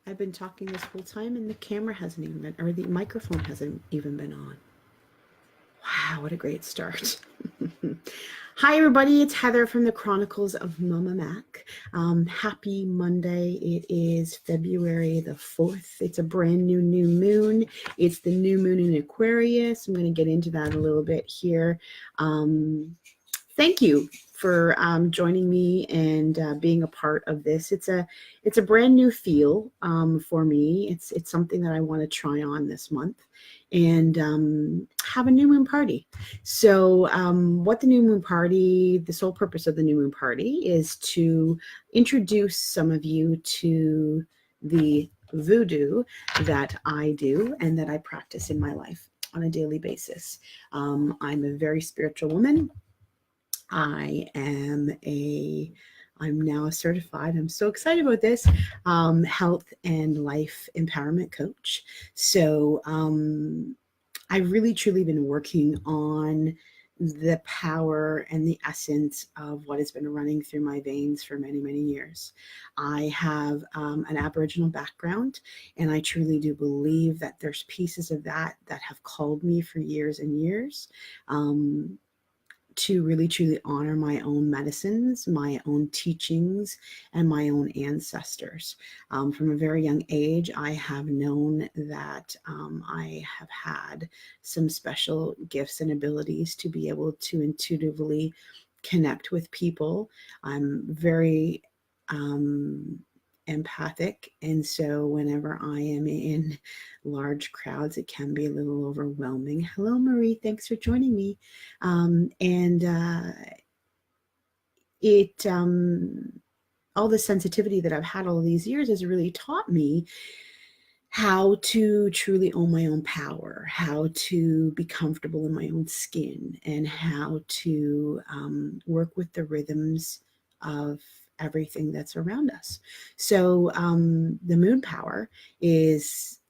I've been talking this whole time and the camera hasn't even been, or the microphone hasn't even been on. Wow, what a great start. Hi, everybody. It's Heather from the Chronicles of Mama Mac. Happy Monday. It is February the 4th. It's a brand new moon. It's the new moon in Aquarius. I'm going to get into that a little bit here. Thank you for joining me and being a part of this. It's a brand new feel for me. It's something that I want to try on this month and have a new moon party. So what the new moon party, the sole purpose of the new moon party is to introduce some of you to the voodoo that I do and that I practice in my life on a daily basis. I'm a very spiritual woman. I'm now certified. I'm so excited about this health and life empowerment coach. So I've really truly been working on the power and the essence of what has been running through my veins for many, many years. I have an Aboriginal background, and I truly do believe that there's pieces of that have called me for years and years. To really truly honor my own medicines, my own teachings, and my own ancestors. From a very young age, I have known that I have had some special gifts and abilities to be able to intuitively connect with people. I'm very empathic, and so whenever I am in large crowds, it can be a little overwhelming. Hello, Marie. Thanks for joining me. And it all the sensitivity that I've had all these years has really taught me how to truly own my own power, how to be comfortable in my own skin, and how to work with the rhythms of everything that's around us. So the moon power is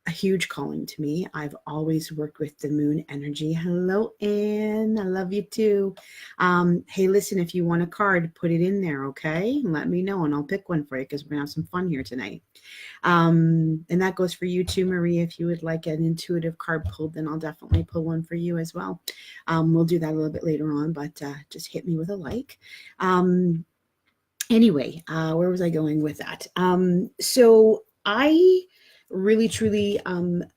a huge calling to me. I've always worked with the moon energy. Hello, Anne. I love you too. Hey, listen, if you want a card, put it in there, okay? Let me know and I'll pick one for you because we're going to have some fun here tonight. And that goes for you too, Marie. If you would like an intuitive card pulled, then I'll definitely pull one for you as well. We'll do that a little bit later on, but just hit me with a like. Anyway, where was I going with that? So I really truly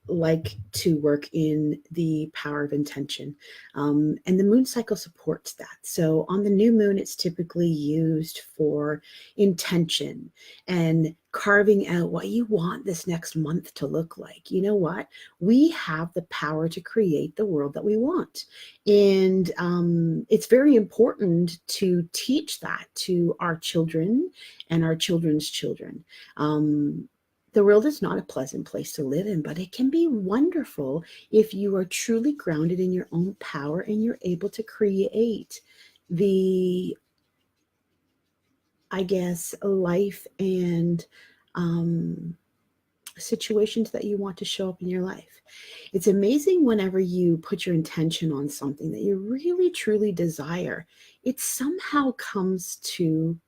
like to work in the power of intention, and the moon cycle supports that. So on the new moon, it's typically used for intention and carving out what you want this next month to look like. You know what? We have the power to create the world that we want, and it's very important to teach that to our children and our children's children. The world is not a pleasant place to live in, but it can be wonderful if you are truly grounded in your own power and you're able to create the, I guess, life and situations that you want to show up in your life. It's amazing whenever you put your intention on something that you really truly desire, it somehow comes to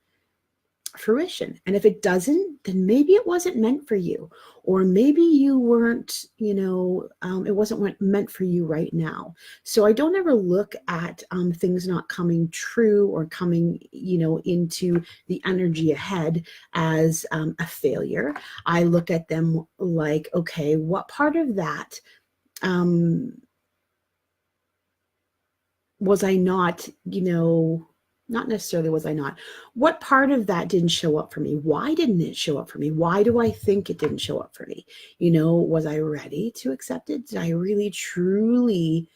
fruition. And if it doesn't, then maybe it wasn't meant for you, or maybe you weren't, it wasn't meant for you right now. So I don't ever look at things not coming true or coming, into the energy ahead as a failure. I look at them like, okay, what part of that was I not, not necessarily was I not. What part of that didn't show up for me? Why didn't it show up for me? Why do I think it didn't show up for me? Was I ready to accept it? Did I really, truly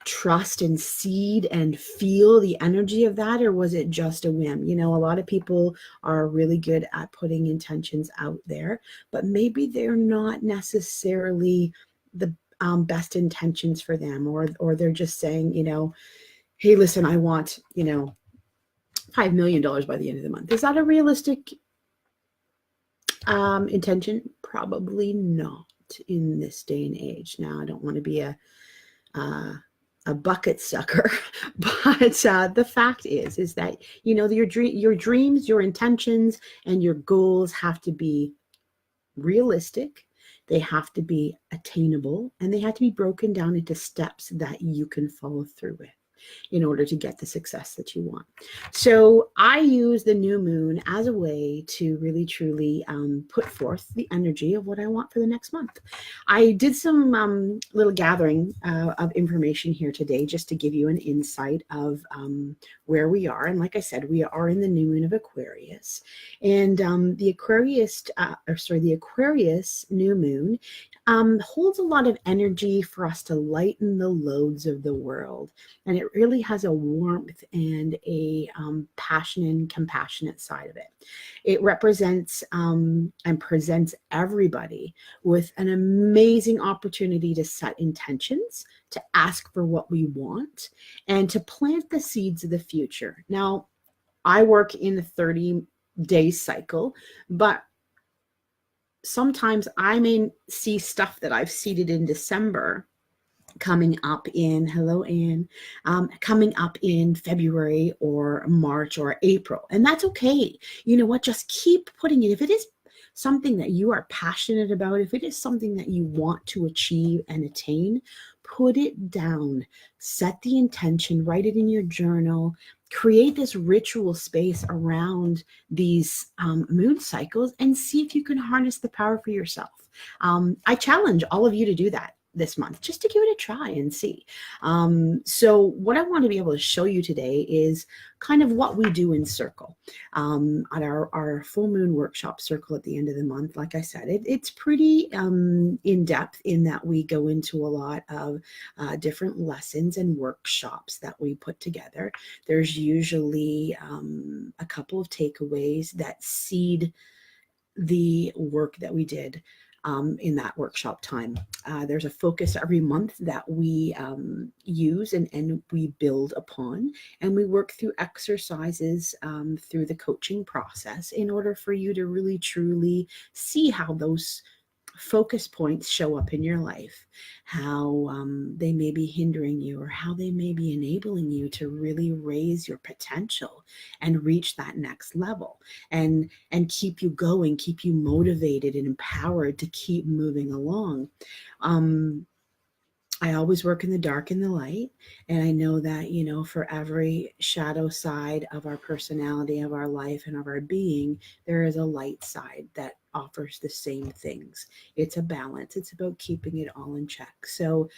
trust and seed and feel the energy of that? Or was it just a whim? A lot of people are really good at putting intentions out there, but maybe they're not necessarily the best intentions for them, or they're just saying, hey, listen, I want, $5 million by the end of the month. Is that a realistic intention? Probably not in this day and age. Now, I don't want to be a a bucket sucker. But the fact is that, you know, your dreams, your intentions, and your goals have to be realistic. They have to be attainable, and they have to be broken down into steps that you can follow through with in order to get the success that you want. So I use the new moon as a way to really truly put forth the energy of what I want for the next month. I did some little gathering of information here today just to give you an insight of where we are. And like I said, we are in the new moon of Aquarius, and the Aquarius new moon holds a lot of energy for us to lighten the loads of the world. And it really has a warmth and a passion and compassionate side of it. It represents and presents everybody with an amazing opportunity to set intentions, to ask for what we want, and to plant the seeds of the future. Now, I work in a 30-day cycle, but sometimes I may see stuff that I've seeded in December coming up in, hello Anne, coming up in February or March or April. And that's okay. You know what? Just keep putting it. If it is something that you are passionate about, if it is something that you want to achieve and attain, put it down, set the intention, write it in your journal, create this ritual space around these moon cycles, and see if you can harness the power for yourself. I challenge all of you to do that this month, just to give it a try and see. So what I want to be able to show you today is kind of what we do in Circle. At our full moon workshop Circle at the end of the month, like I said, it's pretty in depth in that we go into a lot of different lessons and workshops that we put together. There's usually a couple of takeaways that seed the work that we did in that workshop time. There's a focus every month that we use and we build upon, and we work through exercises through the coaching process in order for you to really truly see how those focus points show up in your life, how they may be hindering you or how they may be enabling you to really raise your potential and reach that next level, and keep you going, keep you motivated and empowered to keep moving along. I always work in the dark and the light. And I know that, you know, for every shadow side of our personality, of our life, and of our being, there is a light side that offers the same things. It's a balance. It's about keeping it all in check. So,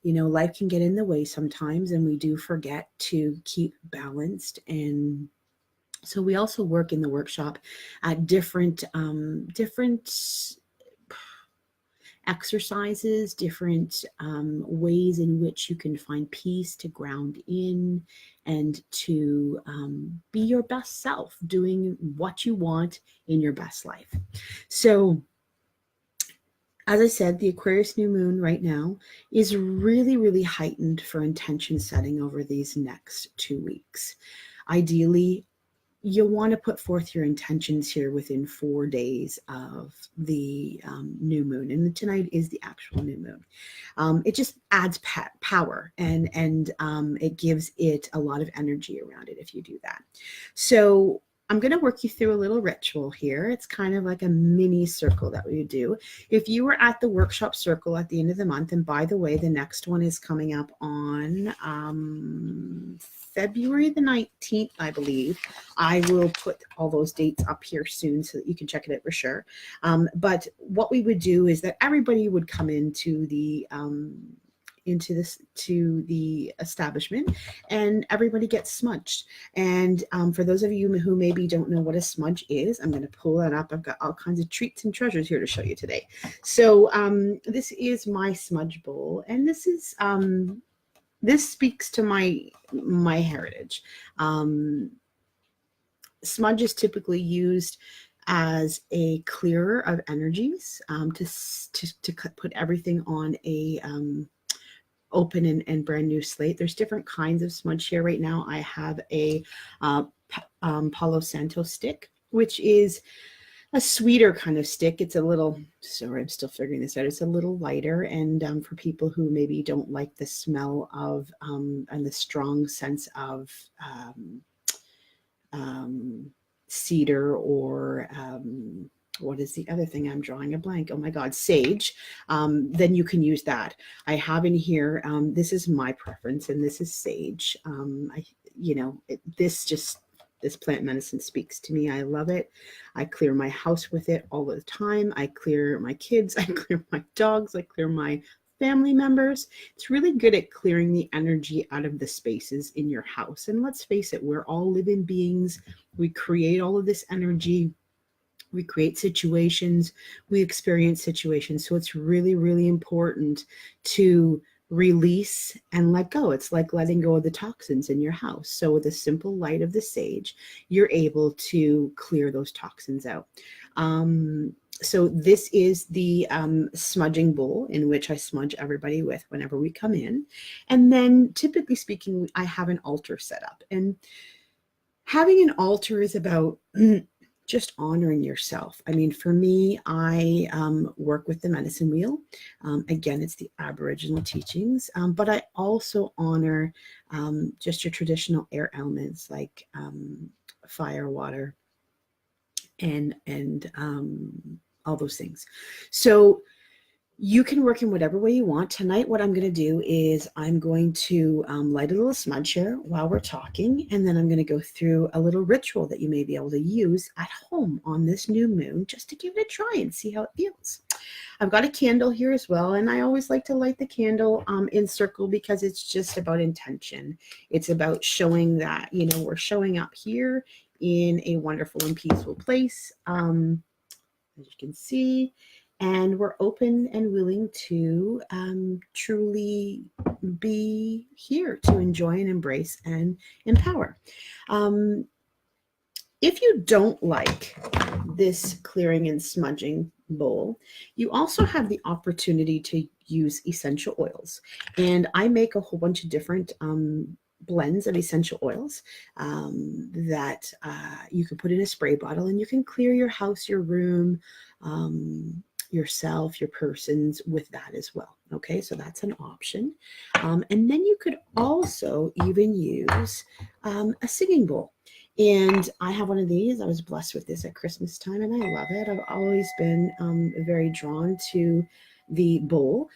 you know, life can get in the way sometimes, and we do forget to keep balanced. And so we also work in the workshop at different exercises, different ways in which you can find peace to ground in and to be your best self, doing what you want in your best life. So, as I said, the Aquarius new moon right now is really, really heightened for intention setting over these next 2 weeks. Ideally, you'll want to put forth your intentions here within 4 days of the new moon. And tonight is the actual new moon. It just adds power and it gives it a lot of energy around it if you do that. So I'm going to work you through a little ritual here. It's kind of like a mini circle that we do. If you were at the workshop Circle at the end of the month, and by the way, the next one is coming up on February the 19th, I believe. I will put all those dates up here soon so that you can check it out for sure. But what we would do is that everybody would come into the establishment, and everybody gets smudged. And for those of you who maybe don't know what a smudge is, I'm going to pull that up. I've got all kinds of treats and treasures here to show you today. So this is my smudge bowl, and this is this speaks to my heritage. Smudge is typically used as a clearer of energies, to put everything on a open and brand new slate. There's different kinds of smudge here right now. I have a Palo Santo stick, which is a sweeter kind of stick. It's a little, sorry, I'm still figuring this out. It's a little lighter. And for people who maybe don't like the smell of and the strong sense of cedar or what is the other thing? I'm drawing a blank. Oh my God, sage. Then you can use that. I have in here, this is my preference, and this is sage. This plant medicine speaks to me. I love it. I clear my house with it all the time. I clear my kids. I clear my dogs. I clear my family members. It's really good at clearing the energy out of the spaces in your house. And let's face it, we're all living beings. We create all of this energy. We create situations. We experience situations. So it's really, really important to release and let go. It's like letting go of the toxins in your house. So with a simple light of the sage, you're able to clear those toxins out. So this is the smudging bowl in which I smudge everybody with whenever we come in. And then typically speaking, I have an altar set up. And having an altar is about just honoring yourself. I mean, for me, I work with the medicine wheel. Again, it's the Aboriginal teachings, but I also honor just your traditional air elements like fire, water, and all those things. So you can work in whatever way you want. Tonight, what I'm going to do is I'm going to light a little smudge here while we're talking, and then I'm going to go through a little ritual that you may be able to use at home on this new moon just to give it a try and see how it feels. I've got a candle here as well, and I always like to light the candle in circle because it's just about intention. It's about showing that, we're showing up here in a wonderful and peaceful place, as you can see. And we're open and willing to truly be here to enjoy and embrace and empower. If you don't like this clearing and smudging bowl, you also have the opportunity to use essential oils. And I make a whole bunch of different blends of essential oils that you can put in a spray bottle, and you can clear your house, your room, yourself, your persons with that as well. Okay, so that's an option. And then you could also even use a singing bowl. And I have one of these. I was blessed with this at Christmas time, and I love it. I've always been very drawn to the bowl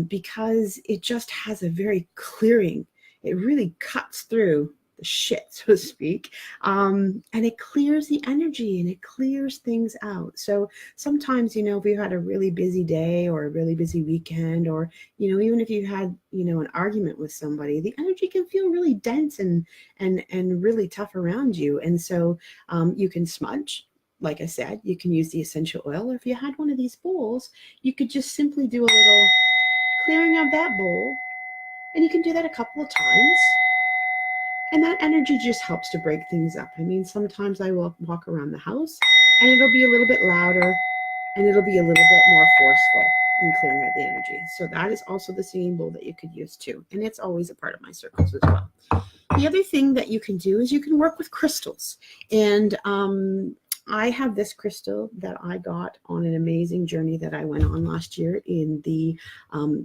because it just has a very clearing. It really cuts through the shit, so to speak, and it clears the energy and it clears things out. So sometimes, if you've had a really busy day or a really busy weekend, or even if you've had an argument with somebody, the energy can feel really dense and really tough around you. And so you can smudge. Like I said, you can use the essential oil, or if you had one of these bowls, you could just simply do a little clearing of that bowl, and you can do that a couple of times. And that energy just helps to break things up. I mean, sometimes I will walk around the house and it'll be a little bit louder and it'll be a little bit more forceful in clearing out the energy. So that is also the singing bowl that you could use too. And it's always a part of my circles as well. The other thing that you can do is you can work with crystals. And I have this crystal that I got on an amazing journey that I went on last year in the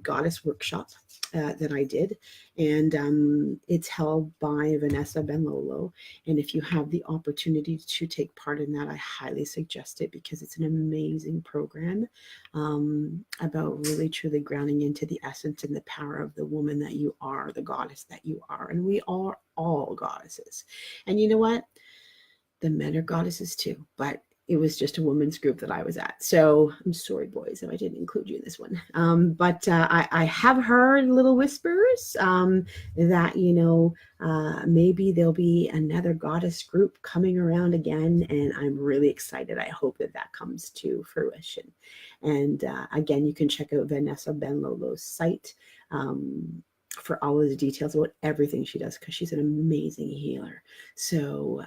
goddess workshop that I did. And it's held by Vanessa Benlolo. And if you have the opportunity to take part in that, I highly suggest it because it's an amazing program about really truly grounding into the essence and the power of the woman that you are, the goddess that you are. And we are all goddesses. And you know what? The men are goddesses too, but it was just a women's group that I was at. So I'm sorry, boys, if I didn't include you in this one. But I have heard little whispers that, maybe there'll be another goddess group coming around again. And I'm really excited. I hope that comes to fruition. And again, you can check out Vanessa Benlolo's site for all of the details about everything she does, because she's an amazing healer. So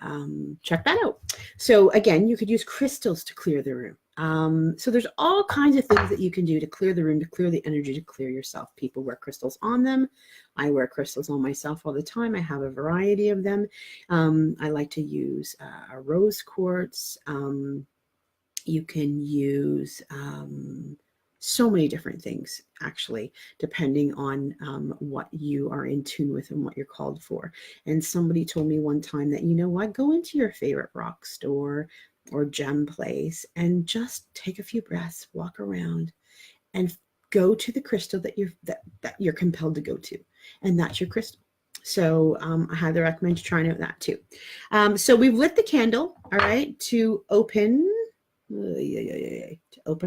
check that out. So again, you could use crystals to clear the room. So there's all kinds of things that you can do to clear the room, to clear the energy, to clear yourself. People wear crystals on them. I wear crystals on myself all the time. I have a variety of them. I like to use a rose quartz. You can use so many different things, actually, depending on what you are in tune with and what you're called for. And somebody told me one time that, you know what, go into your favorite rock store or gem place and just take a few breaths, walk around, and go to the crystal that you're compelled to go to, and that's your crystal. So I highly recommend you trying out that too. So we've lit the candle, all right, to open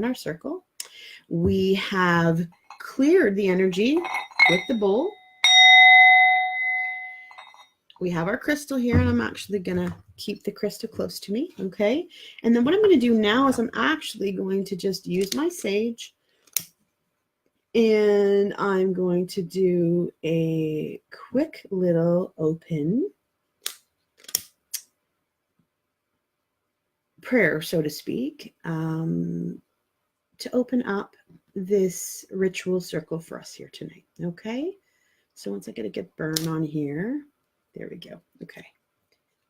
our circle. We have cleared the energy with the bowl. We have our crystal here, and I'm actually gonna keep the crystal close to me, okay? And then what I'm gonna do now is I'm actually going to just use my sage, and I'm going to do a quick little open prayer, so to speak, to open up this ritual circle for us here tonight, okay? So once I get a good burn on here, there we go, okay.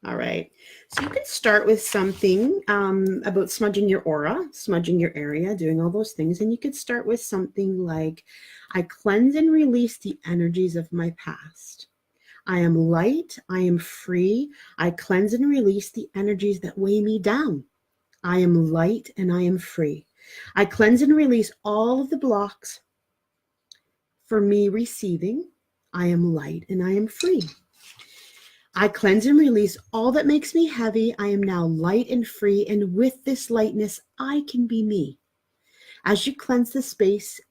All right, so you can start with something about smudging your aura, smudging your area, doing all those things. And you could start with something like, I cleanse and release the energies of my past. I am light, I am free. I cleanse and release the energies that weigh me down. I am light and I am free. I cleanse and release all of the blocks for me receiving. I am light and I am free. I cleanse and release all that makes me heavy. I am now light and free. And with this lightness, I can be me. As you cleanse the space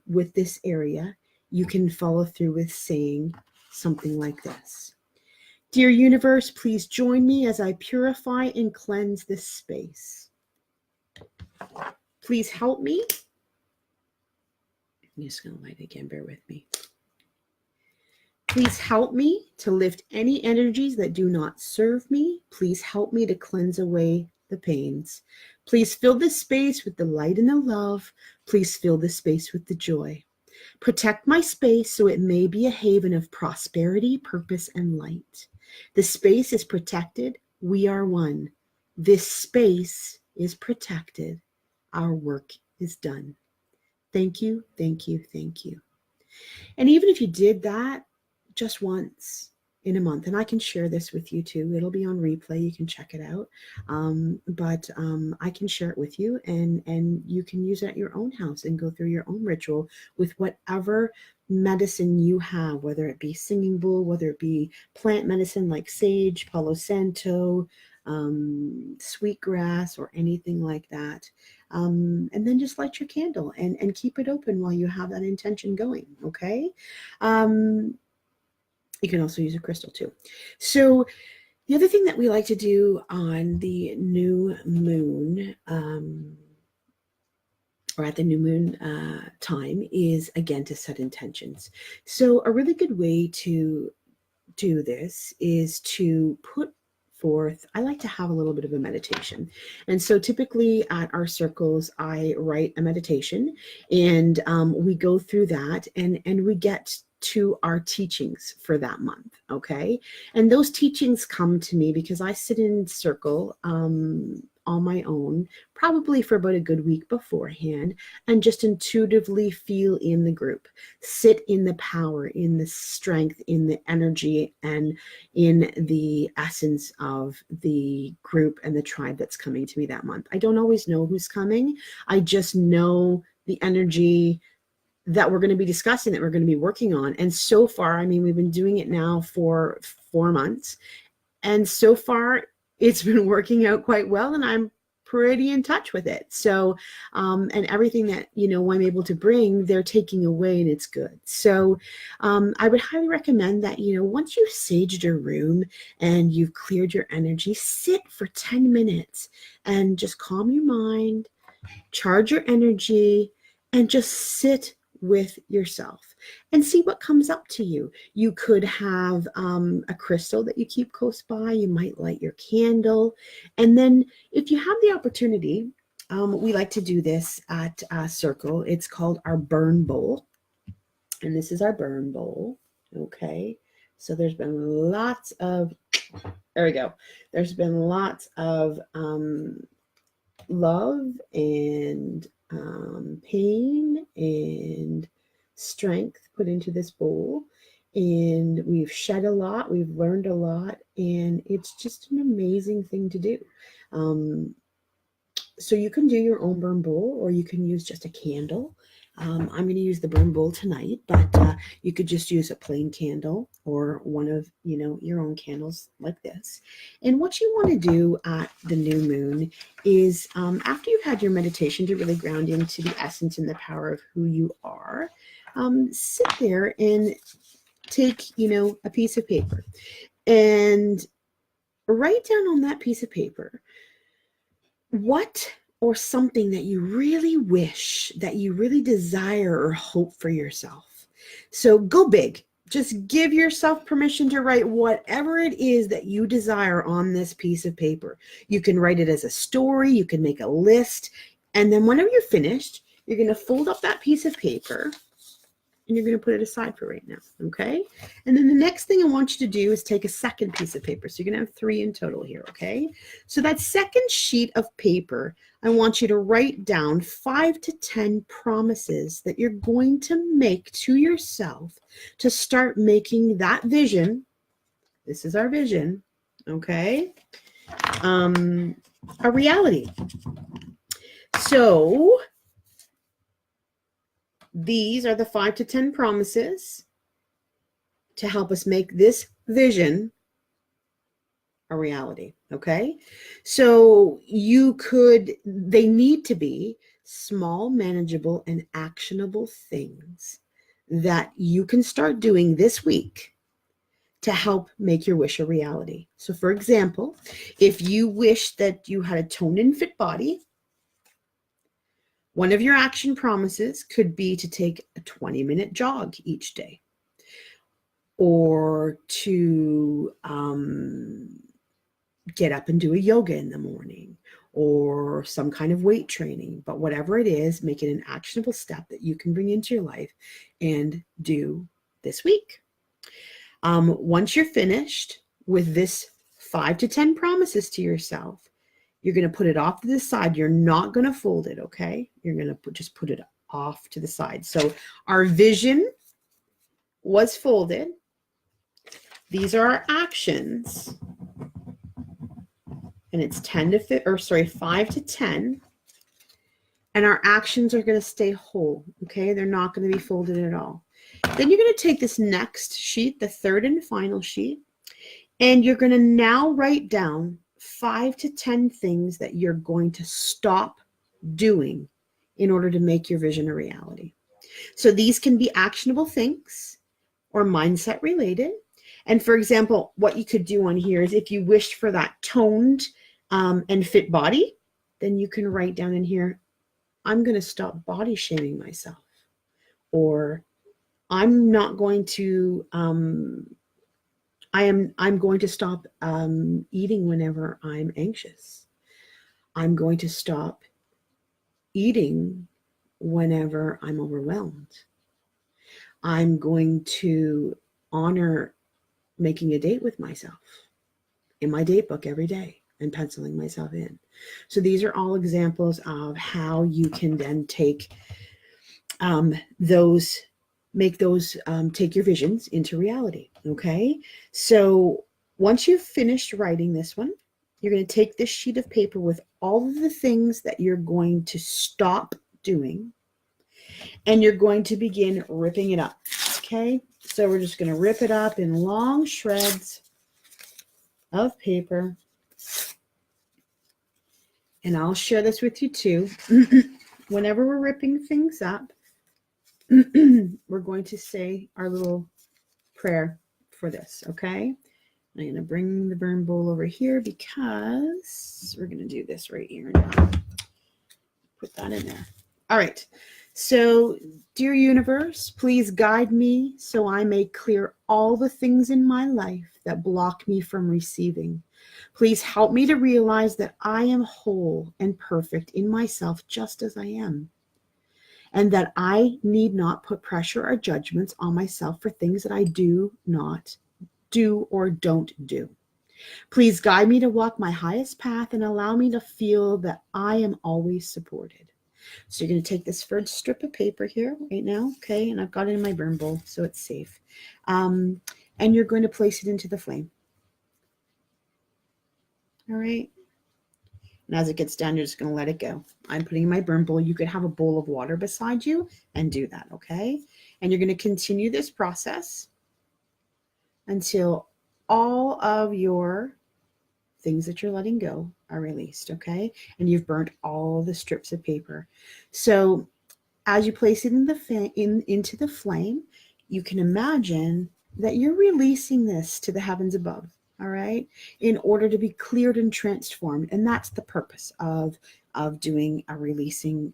with this area, you can follow through with saying something like this. Dear universe, please join me as I purify and cleanse this space. Please help me. I'm just going to light it again. Bear with me. Please help me to lift any energies that do not serve me. Please help me to cleanse away the pains. Please fill this space with the light and the love. Please fill this space with the joy. Protect my space so it may be a haven of prosperity, purpose, and light. The space is protected. We are one. This space is protected. Our work is done. Thank you, thank you, thank you. And even if you did that just once in a month, and I can share this with you too. It'll be on replay. You can check it out. But I can share it with you, and you can use it at your own house and go through your own ritual with whatever medicine you have, whether it be singing bowl, whether it be plant medicine like sage, Palo Santo, sweetgrass, or anything like that. And then just light your candle and keep it open while you have that intention going, okay? You can also use a crystal too. So the other thing that we like to do on the new moon, or at the new moon time, is again to set intentions. So a really good way to do this is to put forth, I like to have a little bit of a meditation. And so typically at our circles, I write a meditation, and we go through that, and we get to our teachings for that month, okay? And those teachings come to me because I sit in circle on my own, probably for about a good week beforehand, and just intuitively feel in the group, sit in the power, in the strength, in the energy, and in the essence of the group and the tribe that's coming to me that month. I don't always know who's coming. I just know the energy that we're going to be discussing, that we're going to be working on. And so far, I mean, we've been doing it now for 4 months. And so far, it's been working out quite well, and I'm pretty in touch with it. So, and everything that, you know, I'm able to bring, they're taking away, and it's good. So I would highly recommend that, you know, once you've saged your room and you've cleared your energy, sit for 10 minutes and just calm your mind, charge your energy, and just sit with yourself and see what comes up to you. You could have a crystal that you keep close by. You might light your candle. And then if you have the opportunity, we like to do this at Circle. It's called our burn bowl. And this is our burn bowl. Okay. So there's been lots of, there we go. There's been lots of love and pain and strength put into this bowl. And we've shed a lot, we've learned a lot, and it's just an amazing thing to do. So you can do your own burn bowl, or you can use just a candle. I'm going to use the burn bowl tonight, but you could just use a plain candle or one of, your own candles like this. And what you want to do at the new moon is after you've had your meditation to really ground into the essence and the power of who you are, sit there and take, a piece of paper and write down on that piece of paper what or something that you really wish, that you really desire or hope for yourself. So go big. Just give yourself permission to write whatever it is that you desire on this piece of paper. You can write it as a story. You can make a list. And then whenever you're finished, you're going to fold up that piece of paper and you're going to put it aside for right now, okay? And then the next thing I want you to do is take a second piece of paper. So you're going to have 3 in total here, okay? So that second sheet of paper, I want you to write down 5 to 10 promises that you're going to make to yourself to start making that vision. This is our vision, okay? A reality. So these are the 5 to 10 promises to help us make this vision a reality, okay? So they need to be small, manageable, and actionable things that you can start doing this week to help make your wish a reality. So for example, if you wish that you had a toned and fit body, one of your action promises could be to take a 20-minute jog each day, or to get up and do a yoga in the morning, or some kind of weight training. But whatever it is, make it an actionable step that you can bring into your life and do this week. Once you're finished with this 5 to 10 promises to yourself, you're going to put it off to the side. You're not going to fold it, okay? You're going to just put it off to the side. So our vision was folded. These are our actions. And it's 5 to 10. And our actions are going to stay whole, okay? They're not going to be folded at all. Then you're going to take this next sheet, the third and final sheet, and you're going to now write down 5 to 10 things that you're going to stop doing in order to make your vision a reality. So these can be actionable things or mindset related. And for example, what you could do on here is if you wished for that toned and fit body, then you can write down in here, I'm going to stop body shaming myself, or I'm not going to I'm going to stop eating whenever I'm anxious. I'm going to stop eating whenever I'm overwhelmed. I'm going to honor making a date with myself in my date book every day and penciling myself in. So these are all examples of how you can then take take your visions into reality. Okay. So once you've finished writing this one, you're going to take this sheet of paper with all of the things that you're going to stop doing, and you're going to begin ripping it up. Okay. So we're just going to rip it up in long shreds of paper. And I'll share this with you too. Whenever we're ripping things up, we're going to say our little prayer for this, okay? I'm going to bring the burn bowl over here because we're going to do this right here now. Put that in there. All right. So, dear universe, please guide me so I may clear all the things in my life that block me from receiving. Please help me to realize that I am whole and perfect in myself just as I am, and that I need not put pressure or judgments on myself for things that I do not do or don't do. Please guide me to walk my highest path and allow me to feel that I am always supported. So you're going to take this first strip of paper here right now, okay? And I've got it in my burn bowl, so it's safe. And you're going to place it into the flame. All right. And as it gets done, you're just going to let it go. I'm putting in my burn bowl. You could have a bowl of water beside you and do that, okay? And you're going to continue this process until all of your things that you're letting go are released, okay? And you've burnt all the strips of paper. So as you place it into the flame, you can imagine that you're releasing this to the heavens above, all right, in order to be cleared and transformed. And that's the purpose of doing a releasing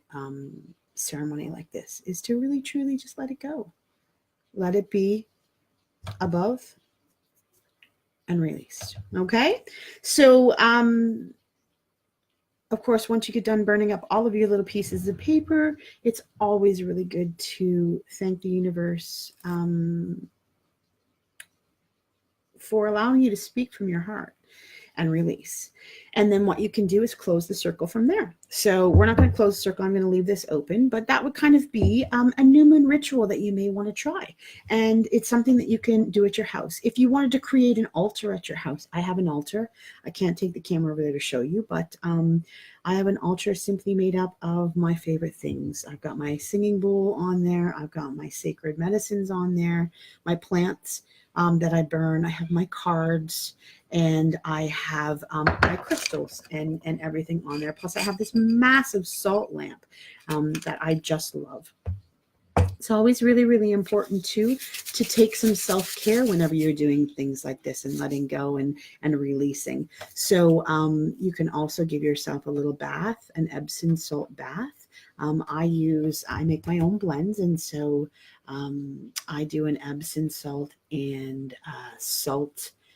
ceremony like this, is to really truly just let it go. Let it be above and released. Okay. So of course, once you get done burning up all of your little pieces of paper, it's always really good to thank the universe for allowing you to speak from your heart and release. And then what you can do is close the circle from there. So we're not going to close the circle. I'm going to leave this open, but that would kind of be a new moon ritual that you may want to try. And it's something that you can do at your house. If you wanted to create an altar at your house, I have an altar. I can't take the camera over there to show you, but I have an altar simply made up of my favorite things. I've got my singing bowl on there. I've got my sacred medicines on there, my plants that I burn. I have my cards, and I have my crystals and everything on there. Plus I have this massive salt lamp that I just love. It's always really, really important too to take some self-care whenever you're doing things like this and letting go and releasing. So you can also give yourself a little bath, an Epsom salt bath. I make my own blends, and so I do an Epsom salt and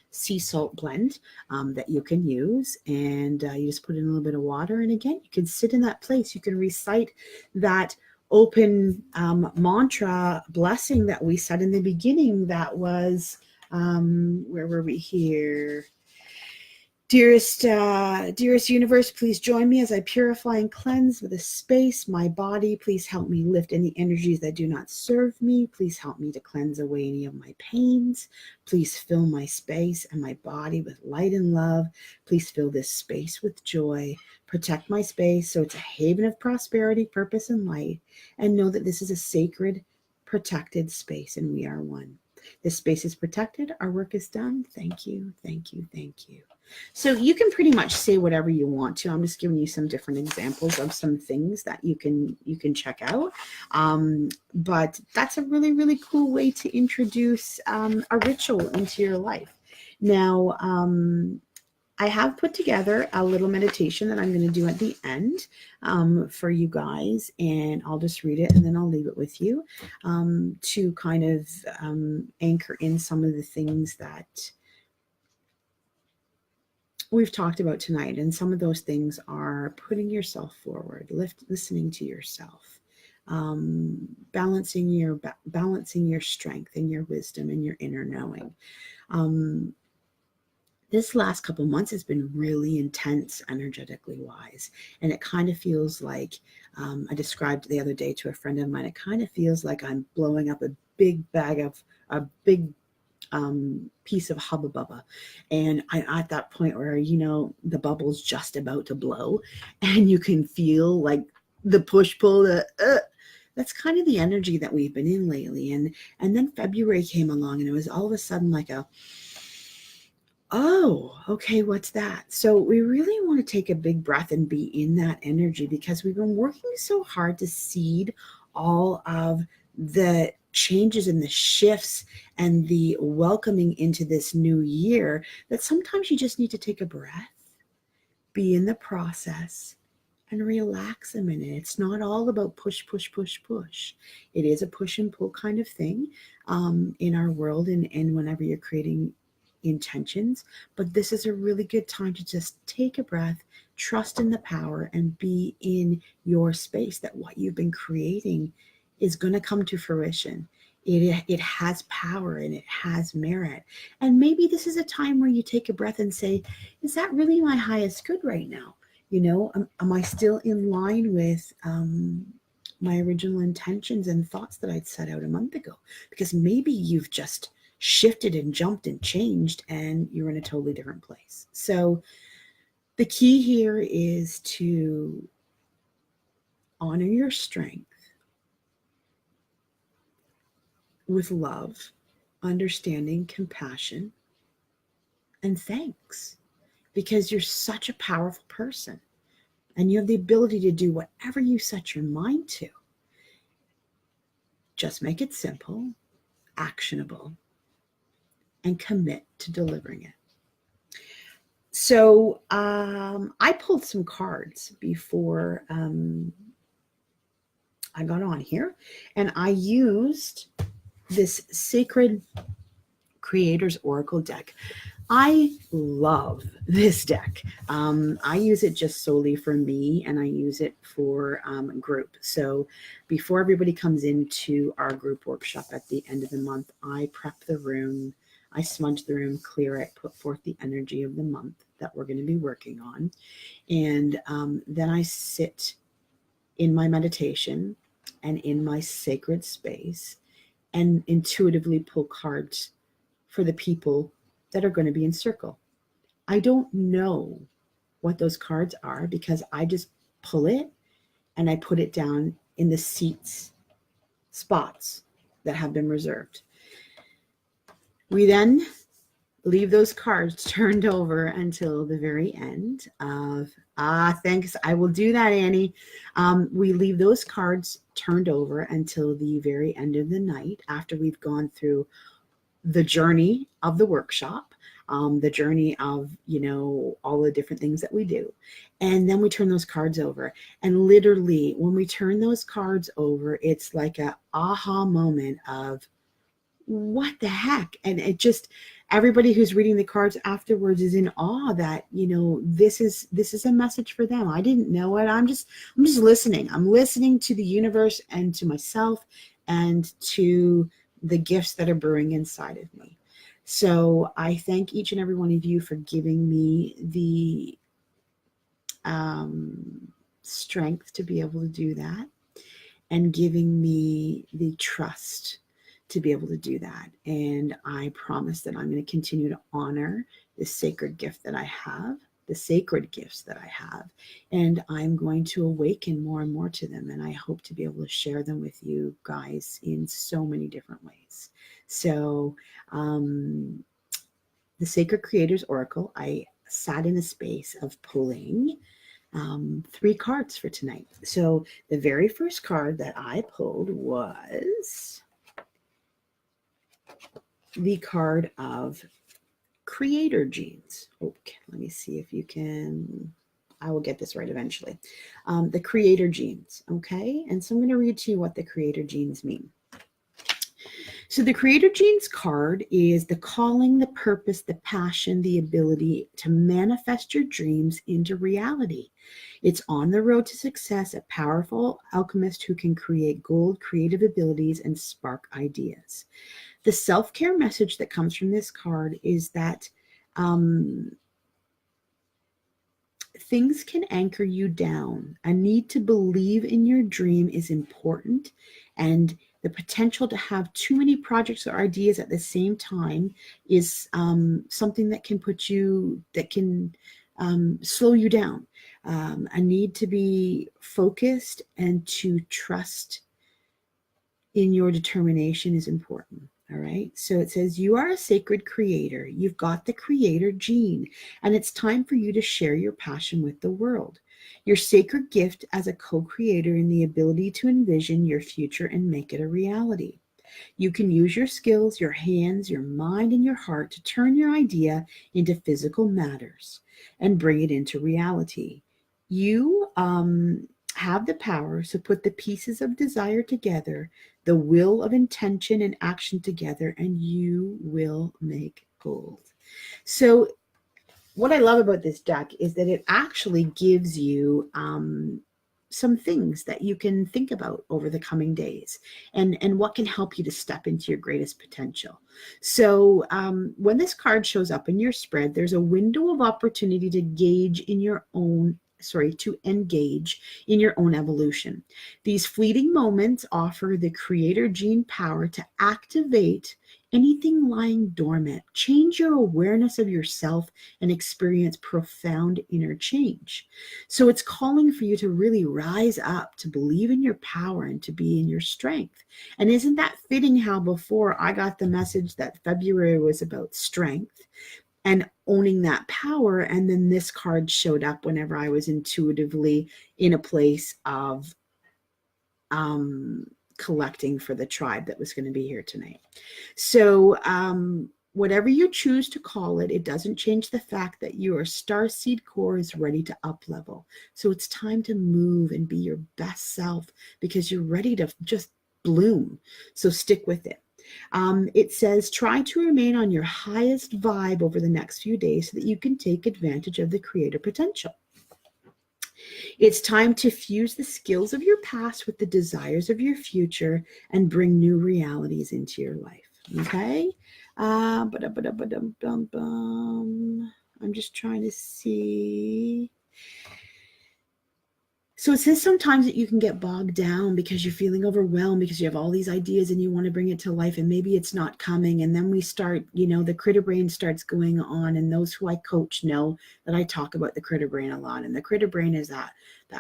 sea salt blend that you can use, and you just put in a little bit of water, and again, you can sit in that place. You can recite that open mantra blessing that we said in the beginning. That was where were we here? Dearest universe, please join me as I purify and cleanse with a space my body. Please help me lift any energies that do not serve me. Please help me to cleanse away any of my pains. Please fill my space and my body with light and love. Please fill this space with joy. Protect my space so it's a haven of prosperity, purpose, and light. And know that this is a sacred, protected space, and we are one. This space is protected. Our work is done. Thank you, thank you, thank you. So you can pretty much say whatever you want to. I'm just giving you some different examples of some things that you can check out. But that's a really, really cool way to introduce a ritual into your life. Now, I have put together a little meditation that I'm going to do at the end for you guys, and I'll just read it and then I'll leave it with you to kind of anchor in some of the things that we've talked about tonight. And some of those things are putting yourself forward, listening to yourself, balancing your strength and your wisdom and your inner knowing. This last couple months has been really intense energetically wise. And it kind of feels like, I described the other day to a friend of mine, it kind of feels like I'm blowing up a big piece of hubba bubba. And I'm at that point where, the bubble's just about to blow and you can feel like the push pull, that's kind of the energy that we've been in lately. And then February came along and it was all of a sudden like oh, okay, what's that? So we really want to take a big breath and be in that energy, because we've been working so hard to seed all of the changes and the shifts and the welcoming into this new year that sometimes you just need to take a breath, be in the process, and relax a minute. It's not all about push, push, push, push. It is a push and pull kind of thing in our world and whenever you're creating intentions, but this is a really good time to just take a breath, trust in the power, and be in your space that what you've been creating is going to come to fruition. It has power and it has merit. And maybe this is a time where you take a breath and say, is that really my highest good right now? You know, am I still in line with my original intentions and thoughts that I'd set out a month ago? Because maybe you've just shifted and jumped and changed and you're in a totally different place. So the key here is to honor your strength with love, understanding, compassion, and thanks, because you're such a powerful person and you have the ability to do whatever you set your mind to. Just make it simple, actionable, and commit to delivering it. So I pulled some cards before I got on here, and I used this Sacred Creators Oracle deck. I love this deck. I use it just solely for me, and I use it for group. So before everybody comes into our group workshop at the end of the month, I prep the room, I smudge the room, clear it, put forth the energy of the month that we're going to be working on. And then I sit in my meditation and in my sacred space and intuitively pull cards for the people that are going to be in circle. I don't know what those cards are because I just pull it and I put it down in the seats spots that have been reserved. We then leave those cards turned over until the very end of, thanks, I will do that, Annie. We leave those cards turned over until the very end of the night after we've gone through the journey of the workshop, the journey of, you know, all the different things that we do. And then we turn those cards over. And literally, when we turn those cards over, it's like a aha moment of, what the heck? And it just, everybody who's reading the cards afterwards is in awe that, you know, this is a message for them. I didn't know it. I'm just listening. I'm listening to the universe and to myself and to the gifts that are brewing inside of me. So I thank each and every one of you for giving me the strength to be able to do that and giving me the trust to be able to do that. And I promise that I'm going to continue to honor the sacred gift that I have, the sacred gifts that I have, and I'm going to awaken more and more to them. And I hope to be able to share them with you guys in so many different ways. So the Sacred Creators Oracle, I sat in a space of pulling 3 cards for tonight. So the very first card that I pulled was the card of Creator Genes. Okay, let me see if you can, I will get this right eventually. The Creator Genes, okay? And so I'm going to read to you what the Creator Genes mean. So the Creator Genes card is the calling, the purpose, the passion, the ability to manifest your dreams into reality. It's on the road to success, a powerful alchemist who can create gold, creative abilities, and spark ideas. The self-care message that comes from this card is that things can anchor you down. A need to believe in your dream is important, and the potential to have too many projects or ideas at the same time is something that can put you, that can slow you down. A need to be focused and to trust in your determination is important. All right. So it says, you are a sacred creator. You've got the creator gene, and it's time for you to share your passion with the world. Your sacred gift as a co-creator in the ability to envision your future and make it a reality. You can use your skills, your hands, your mind, and your heart to turn your idea into physical matters and bring it into reality. You have the power to put the pieces of desire together, the will of intention and action together, and you will make gold. So what I love about this deck is that it actually gives you some things that you can think about over the coming days, and what can help you to step into your greatest potential. So when this card shows up in your spread, there's a window of opportunity to engage in your own evolution. These fleeting moments offer the creator gene power to activate anything lying dormant, change your awareness of yourself, and experience profound inner change. So it's calling for you to really rise up, to believe in your power and to be in your strength. And isn't that fitting how before I got the message that February was about strength and owning that power, and then this card showed up whenever I was intuitively in a place of collecting for the tribe that was going to be here tonight. So whatever you choose to call it, it doesn't change the fact that your starseed core is ready to up level. So it's time to move and be your best self, because you're ready to just bloom. So stick with it. It says, try to remain on your highest vibe over the next few days so that you can take advantage of the creator potential. It's time to fuse the skills of your past with the desires of your future and bring new realities into your life. Okay? I'm just trying to see. So it says sometimes that you can get bogged down because you're feeling overwhelmed because you have all these ideas and you want to bring it to life, and maybe it's not coming. And then we start, the critter brain starts going on. And those who I coach know that I talk about the critter brain a lot. And the critter brain is that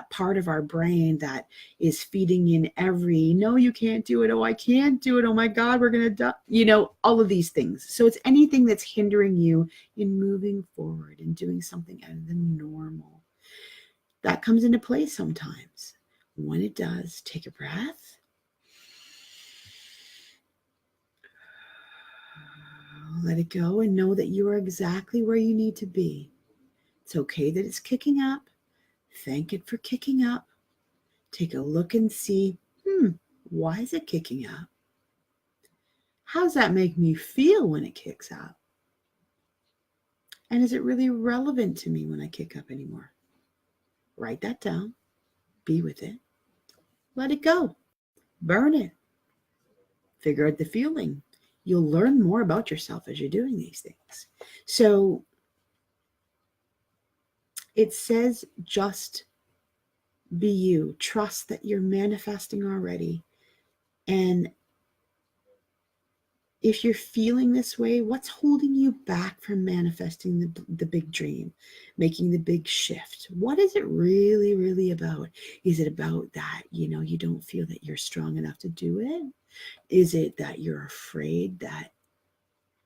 part of our brain that is feeding in every, no, you can't do it. Oh, I can't do it. Oh my God, we're going to die. All of these things. So it's anything that's hindering you in moving forward and doing something out of the normal. That comes into play sometimes. When it does, take a breath. Let it go and know that you are exactly where you need to be. It's okay that it's kicking up. Thank it for kicking up. Take a look and see, why is it kicking up? How does that make me feel when it kicks up? And is it really relevant to me when I kick up anymore? Write that down. Be with it. Let it go. Burn it. Figure out the feeling. You'll learn more about yourself as you're doing these things. So it says just be you. Trust that you're manifesting already. And if you're feeling this way, what's holding you back from manifesting the big dream, making the big shift? What is it really, really about? Is it about that, you don't feel that you're strong enough to do it? Is it that you're afraid that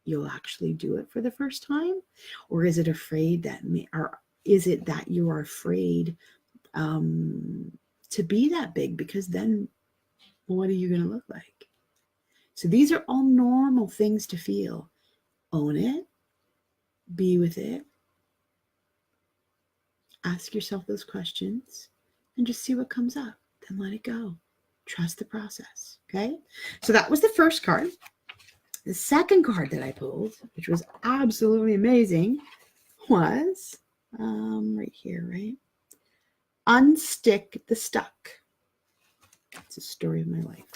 you'll actually do it for the first time? Or is it is it that you are afraid to be that big, because then what are you going to look like? So these are all normal things to feel. Own it. Be with it. Ask yourself those questions and just see what comes up. Then let it go. Trust the process. Okay? So that was the first card. The second card that I pulled, which was absolutely amazing, was right here, right? Unstick the stuck. It's a story of my life.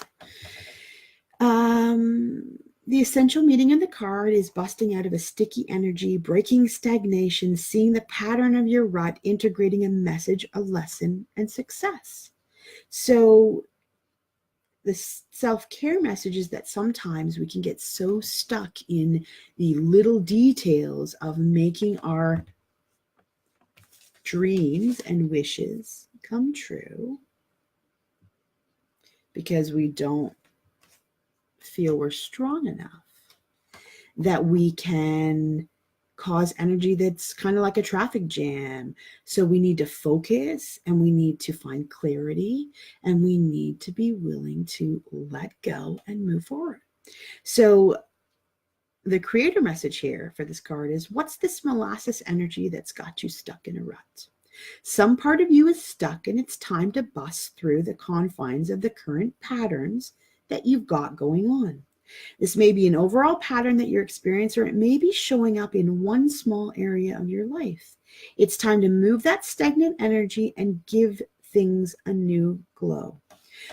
The essential meaning of the card is busting out of a sticky energy, breaking stagnation, seeing the pattern of your rut, integrating a message, a lesson, and success. So the self-care message is that sometimes we can get so stuck in the little details of making our dreams and wishes come true because we don't feel we're strong enough, that we can cause energy that's kind of like a traffic jam. So we need to focus, and we need to find clarity, and we need to be willing to let go and move forward. So the creator message here for this card is, what's this molasses energy that's got you stuck in a rut? Some part of you is stuck, and it's time to bust through the confines of the current patterns that you've got going on. This may be an overall pattern that you're experiencing, or it may be showing up in one small area of your life. It's time to move that stagnant energy and give things a new glow.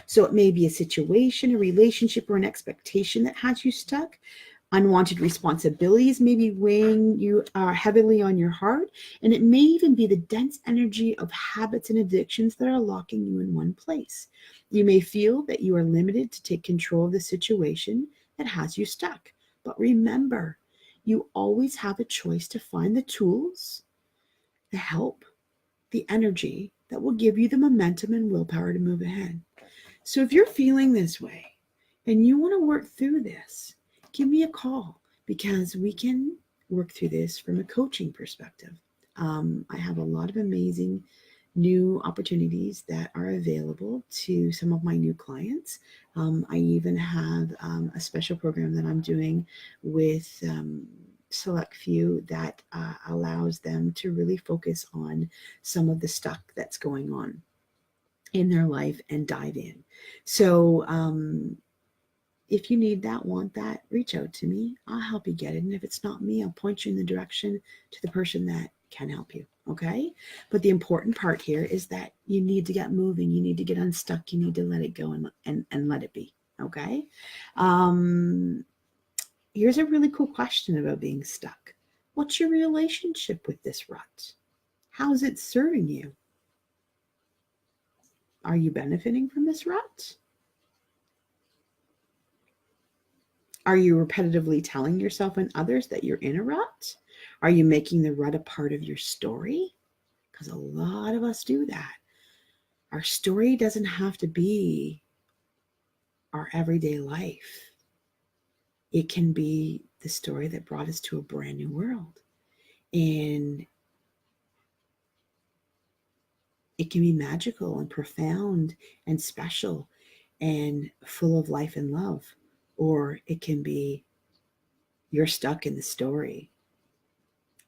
So it may be a situation, a relationship, or an expectation that has you stuck. Unwanted responsibilities may be weighing you heavily on your heart, and it may even be the dense energy of habits and addictions that are locking you in one place. You may feel that you are limited to take control of the situation that has you stuck. But remember, you always have a choice to find the tools, the help, the energy that will give you the momentum and willpower to move ahead. So if you're feeling this way and you want to work through this, give me a call because we can work through this from a coaching perspective. I have a lot of amazing new opportunities that are available to some of my new clients. I even have a special program that I'm doing with select few that allows them to really focus on some of the stuff that's going on in their life and dive in. So if you need that, want that, reach out to me. I'll help you get it. And if it's not me, I'll point you in the direction to the person that can help you. Okay. But the important part here is that you need to get moving. You need to get unstuck. You need to let it go and let it be. Okay. Here's a really cool question about being stuck. What's your relationship with this rut? How is it serving you? Are you benefiting from this rut? Are you repetitively telling yourself and others that you're in a rut? Are you making the rut a part of your story? Because a lot of us do that. Our story doesn't have to be our everyday life. It can be the story that brought us to a brand new world. And it can be magical and profound and special and full of life and love. Or it can be you're stuck in the story.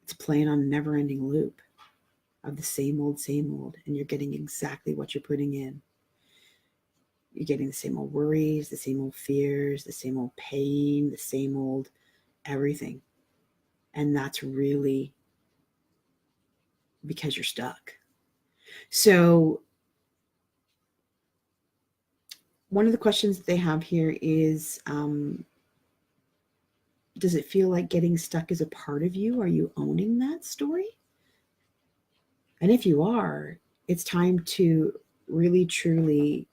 It's playing on a never-ending loop of the same old, and you're getting exactly what you're putting in. You're getting the same old worries, the same old fears, the same old pain, the same old everything. And that's really because you're stuck. So one of the questions that they have here is, does it feel like getting stuck is a part of you? Are you owning that story? And if you are, it's time to really, truly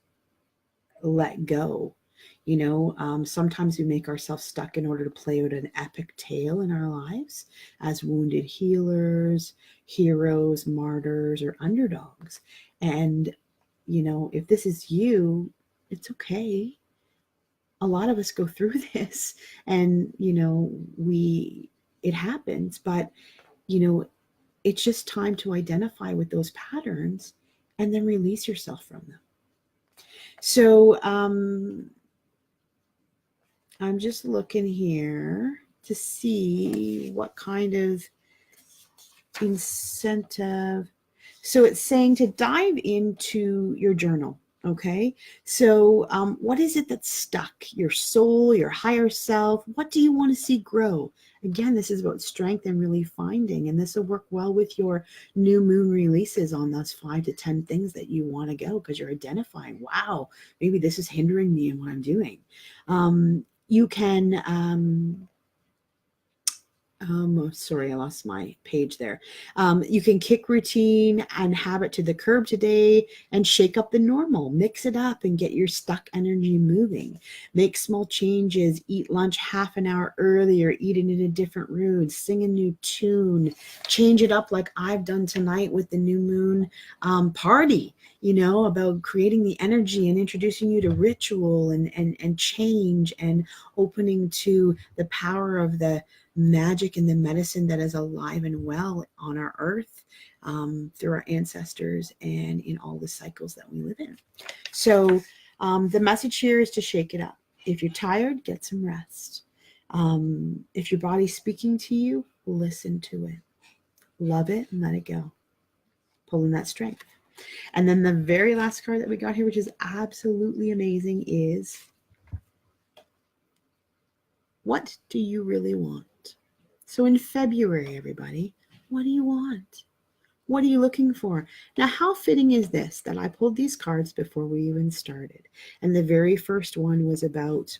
let go. You know, sometimes we make ourselves stuck in order to play out an epic tale in our lives as wounded healers, heroes, martyrs, or underdogs. And, you know, if this is you, it's okay. A lot of us go through this and, you know, it happens, but, you know, it's just time to identify with those patterns and then release yourself from them. So, I'm just looking here to see what kind of incentive. So it's saying to dive into your journal. Okay. So what is it that's stuck? Your soul, your higher self? What do you want to see grow? Again, this is about strength and really finding. And this will work well with your new moon releases on those 5 to 10 things that you want to go because you're identifying, wow, maybe this is hindering me in what I'm doing. You can sorry, I lost my page there. You can kick routine and habit to the curb today and shake up the normal. Mix it up and get your stuck energy moving. Make small changes. Eat lunch half an hour earlier. Eat it in a different room. Sing a new tune. Change it up like I've done tonight with the new moon party. You know, about creating the energy and introducing you to ritual and change and opening to the power of the magic and the medicine that is alive and well on our earth through our ancestors and in all the cycles that we live in. So the message here is to shake it up. If you're tired, get some rest. If your body's speaking to you, listen to it. Love it and let it go. Pull in that strength. And then the very last card that we got here, which is absolutely amazing, is what do you really want? So in February, everybody, what do you want? What are you looking for? Now, how fitting is this that I pulled these cards before we even started? And the very first one was about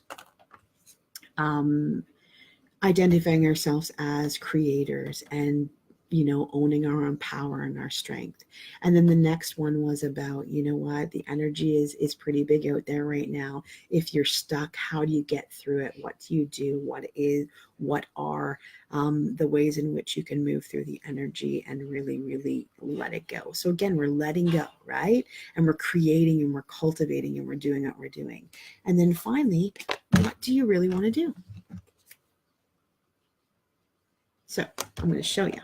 identifying ourselves as creators and, you know, owning our own power and our strength. And then the next one was about, you know what, the energy is pretty big out there right now. If you're stuck, how do you get through it? What do you do? What are the ways in which you can move through the energy and really, really let it go? So again, we're letting go, right? And we're creating and we're cultivating and we're doing what we're doing. And then finally, what do you really want to do? So I'm going to show you.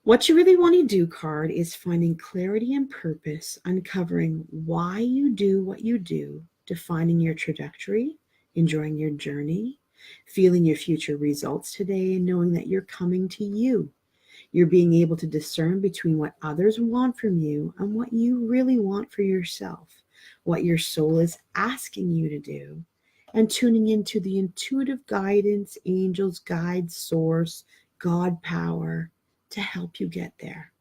What you really want to do card is finding clarity and purpose, uncovering why you do what you do, defining your trajectory, enjoying your journey, feeling your future results today, and knowing that you're coming to you. You're being able to discern between what others want from you and what you really want for yourself, what your soul is asking you to do, and tuning into the intuitive guidance, angels, guides, source, God power to help you get there.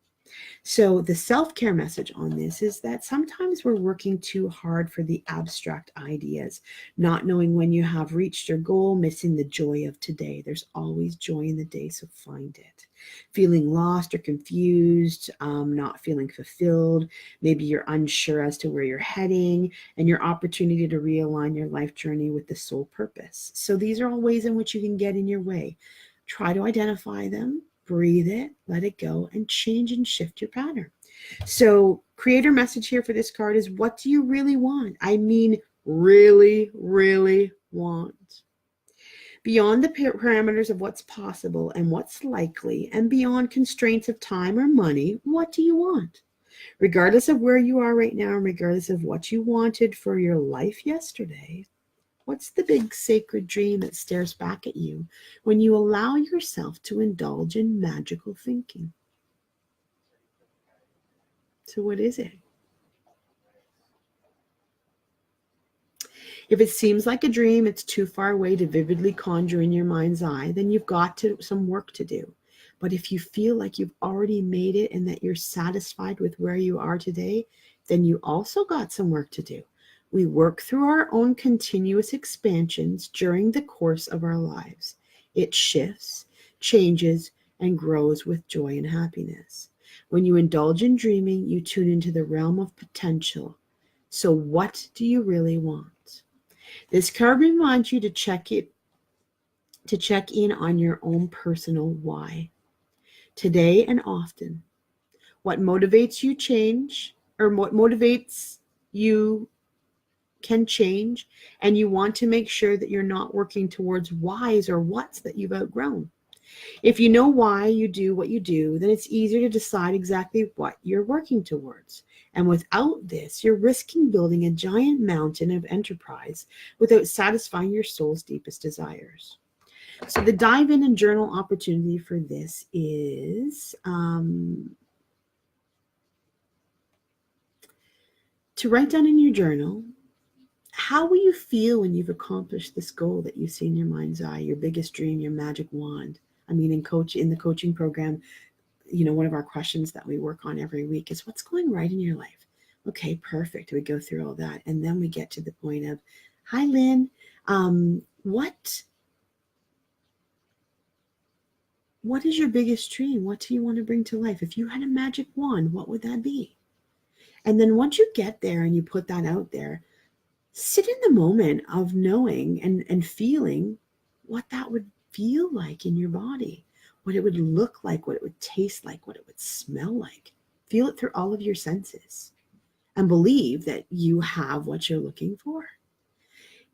So the self-care message on this is that sometimes we're working too hard for the abstract ideas, not knowing when you have reached your goal, missing the joy of today. There's always joy in the day, so find it. Feeling lost or confused, not feeling fulfilled, maybe you're unsure as to where you're heading, and your opportunity to realign your life journey with the soul purpose. So these are all ways in which you can get in your way. Try to identify them. Breathe it, let it go, and change and shift your pattern. So, creator message here for this card is, what do you really want? I mean, really, really want. Beyond the parameters of what's possible and what's likely, and beyond constraints of time or money, what do you want? Regardless of where you are right now, and regardless of what you wanted for your life yesterday, what's the big sacred dream that stares back at you when you allow yourself to indulge in magical thinking? So what is it? If it seems like a dream, it's too far away to vividly conjure in your mind's eye, then you've got some work to do. But if you feel like you've already made it and that you're satisfied with where you are today, then you also got some work to do. We work through our own continuous expansions during the course of our lives. It shifts, changes, and grows with joy and happiness. When you indulge in dreaming, you tune into the realm of potential. So what do you really want? This card reminds you to check in on your own personal why. Today and often, what motivates you change, or what motivates you can change, and you want to make sure that you're not working towards whys or whats that you've outgrown. If you know why you do what you do, then it's easier to decide exactly what you're working towards. And without this, you're risking building a giant mountain of enterprise without satisfying your soul's deepest desires. So the dive in and journal opportunity for this is to write down in your journal, how will you feel when you've accomplished this goal that you see in your mind's eye, your biggest dream, your magic wand? I mean, in the coaching program, you know, one of our questions that we work on every week is, what's going right in your life? Okay, perfect. We go through all that. And then we get to the point of, hi, Lynn, what is your biggest dream? What do you want to bring to life? If you had a magic wand, what would that be? And then once you get there and you put that out there, sit in the moment of knowing and feeling what that would feel like in your body, what it would look like, what it would taste like, what it would smell like. Feel it through all of your senses and believe that you have what you're looking for.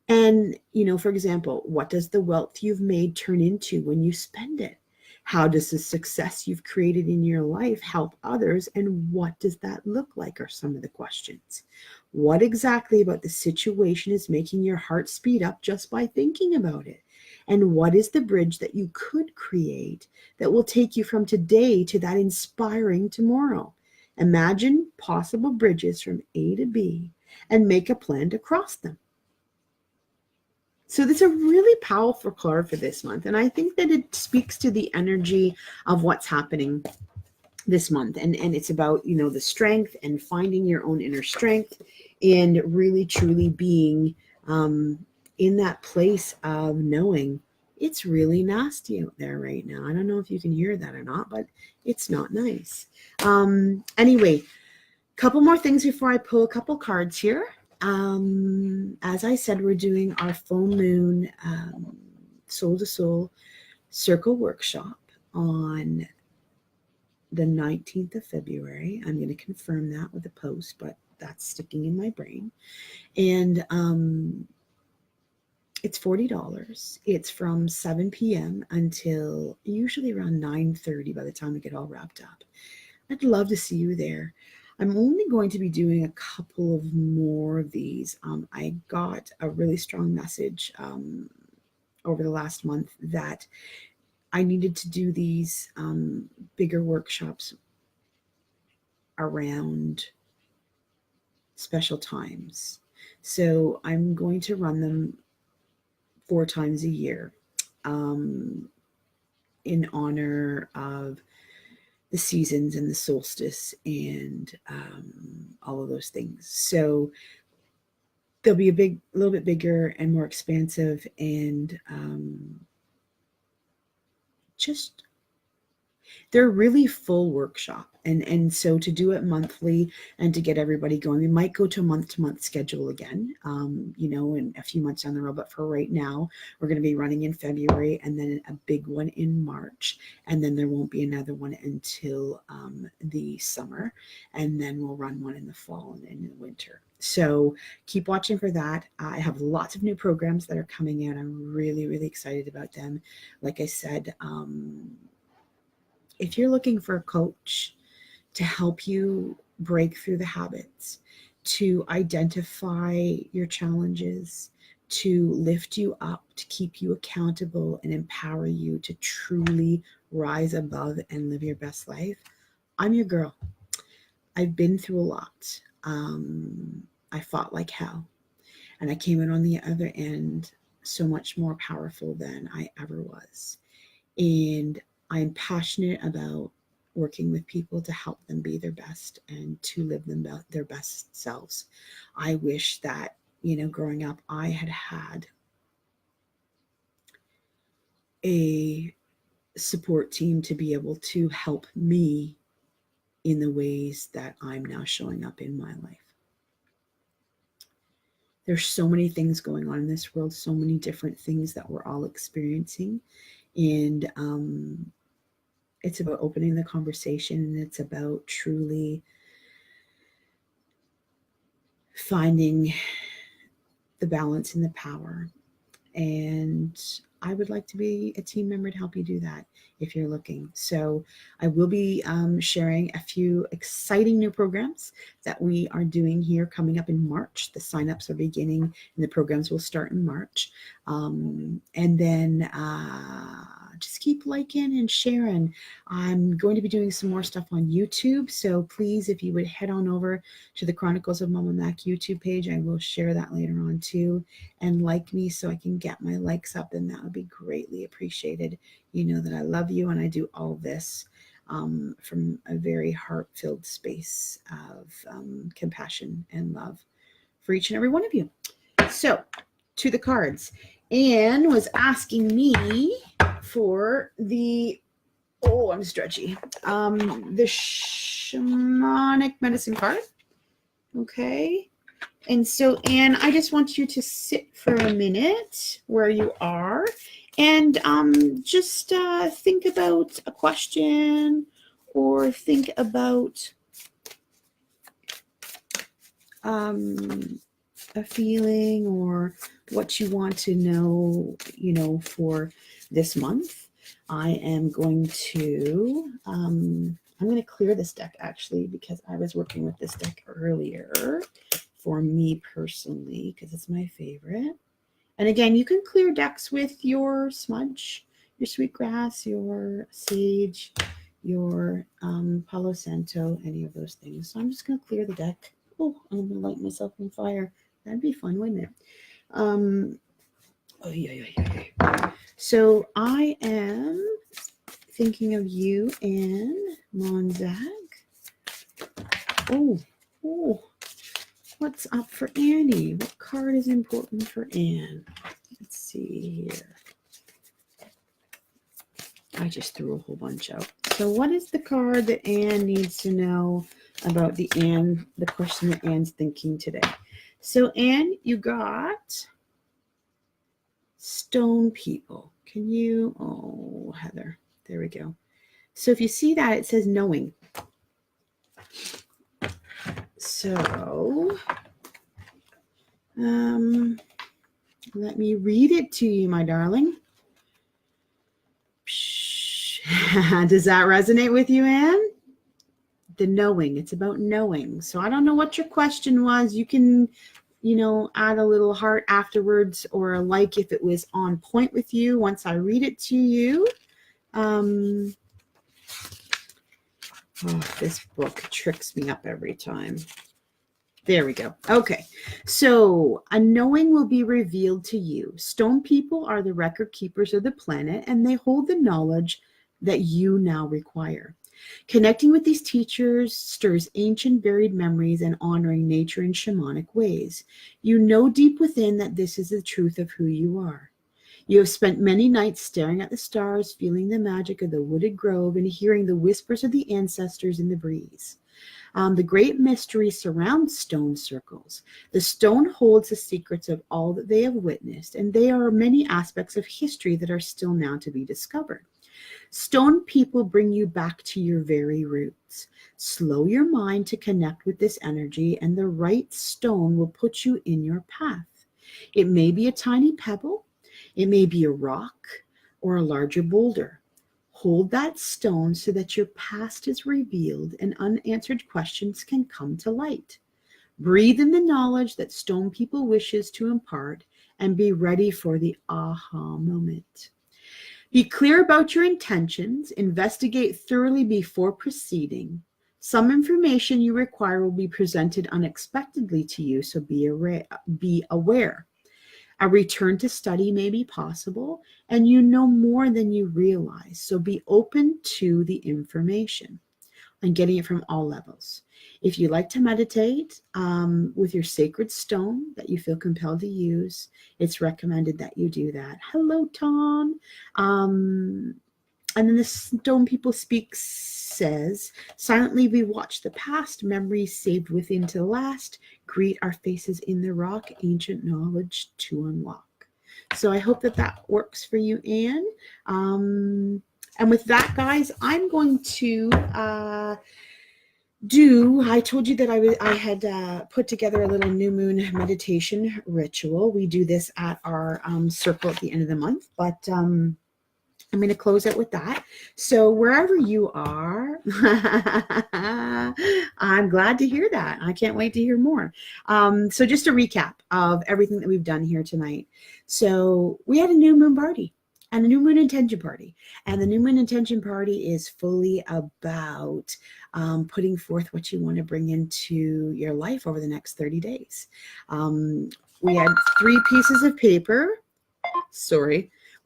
And, you know, for example, what does the wealth you've made turn into when you spend it? How does the success you've created in your life help others? And what does that look like are some of the questions. What exactly about the situation is making your heart speed up just by thinking about it? And what is the bridge that you could create that will take you from today to that inspiring tomorrow? Imagine possible bridges from A to B and make a plan to cross them. So this is a really powerful card for this month. And I think that it speaks to the energy of what's happening this month, and it's about, you know, the strength and finding your own inner strength and really truly being in that place of knowing it's really nasty out there right now. I don't know if you can hear that or not, but it's not nice. Anyway, couple more things before I pull a couple cards here. As I said, we're doing our full moon soul to soul circle workshop on the 19th of February. I'm going to confirm that with a post, but that's sticking in my brain. And it's $40. It's from 7 p.m. until usually around 9:30 by the time we get all wrapped up. I'd love to see you there. I'm only going to be doing a couple of more of these. I got a really strong message over the last month that I needed to do these bigger workshops around special times. So I'm going to run them 4 times a year in honor of the seasons and the solstice and all of those things. So they'll be a little bit bigger and more expansive, and just they're really full workshop. And so to do it monthly and to get everybody going, we might go to a month-to-month schedule again, you know, in a few months down the road. But for right now, we're going to be running in February and then a big one in March. And then there won't be another one until the summer. And then we'll run one in the fall and in the winter. So keep watching for that. I have lots of new programs that are coming out. I'm really, really excited about them. Like I said, if you're looking for a coach to help you break through the habits, to identify your challenges, to lift you up, to keep you accountable and empower you to truly rise above and live your best life, I'm your girl. I've been through a lot. I fought like hell, and I came in on the other end so much more powerful than I ever was. And I'm passionate about working with people to help them be their best and to live their best selves. I wish that, you know, growing up, I had a support team to be able to help me in the ways that I'm now showing up in my life. There's so many things going on in this world, so many different things that we're all experiencing. And it's about opening the conversation, and it's about truly finding the balance and the power. And I would like to be a team member to help you do that if you're looking. So I will be sharing a few exciting new programs that we are doing here coming up in March. The signups are beginning and the programs will start in March. And then just keep liking and sharing. I'm going to be doing some more stuff on YouTube. So please, if you would head on over to the Chronicles of Mama Mac YouTube page, I will share that later on too. And like me so I can get my likes up, and that would be greatly appreciated. You know that I love you, and I do all this from a very heart-filled space of compassion and love for each and every one of you. So to the cards. Anne was asking me for the, oh, I'm stretchy, the shamanic medicine card. Okay. And so, Anne, I just want you to sit for a minute where you are and just think about a question or think about a feeling or what you want to know, you know, for this month. I am going to, I'm going to clear this deck actually, because I was working with this deck earlier for me personally, because it's my favorite. And again, you can clear decks with your smudge, your sweetgrass, your sage, your Palo Santo, any of those things. So I'm just going to clear the deck. Oh, I'm going to light myself on fire. That'd be fun, wouldn't it? Oh, yeah. So I am thinking of you, Anne Monzag. Oh, what's up for Annie? What card is important for Anne? Let's see here. I just threw a whole bunch out. So what is the card that Anne needs to know about the question that Anne's thinking today? So Anne, you got stone people. Can you, oh, Heather, there we go. So if you see that, it says knowing. So, let me read it to you, my darling. Does that resonate with you, Anne? The knowing. It's about knowing. So I don't know what your question was. You can, add a little heart afterwards or a like if it was on point with you once I read it to you. This book tricks me up every time. There we go. Okay. So a knowing will be revealed to you. Stone people are the record keepers of the planet, and they hold the knowledge that you now require. Connecting with these teachers stirs ancient buried memories and honoring nature in shamanic ways. You know deep within that this is the truth of who you are. You have spent many nights staring at the stars, feeling the magic of the wooded grove, and hearing the whispers of the ancestors in the breeze. The great mystery surrounds stone circles. The stone holds the secrets of all that they have witnessed, and there are many aspects of history that are still now to be discovered. Stone people bring you back to your very roots. Slow your mind to connect with this energy, and the right stone will put you in your path. It may be a tiny pebble, it may be a rock, or a larger boulder. Hold that stone so that your past is revealed and unanswered questions can come to light. Breathe in the knowledge that stone people wishes to impart and be ready for the aha moment. Be clear about your intentions. Investigate thoroughly before proceeding. Some information you require will be presented unexpectedly to you, so be aware. A return to study may be possible, and you know more than you realize, so be open to the information and getting it from all levels. If you like to meditate with your sacred stone that you feel compelled to use, it's recommended that you do that. Hello, Tom. And then the Stone People Speak says, silently we watch the past, memories saved within to last, greet our faces in the rock, ancient knowledge to unlock. So I hope that works for you, Anne. And with that, guys, I'm going to I told you that I had put together a little new moon meditation ritual. We do this at our circle at the end of the month, but I'm going to close out with that. So wherever you are, I'm glad to hear that. I can't wait to hear more. So just a recap of everything that we've done here tonight. So we had a new moon party and a new moon intention party. And the new moon intention party is fully about putting forth what you want to bring into your life over the next 30 days. We had 3 pieces of paper.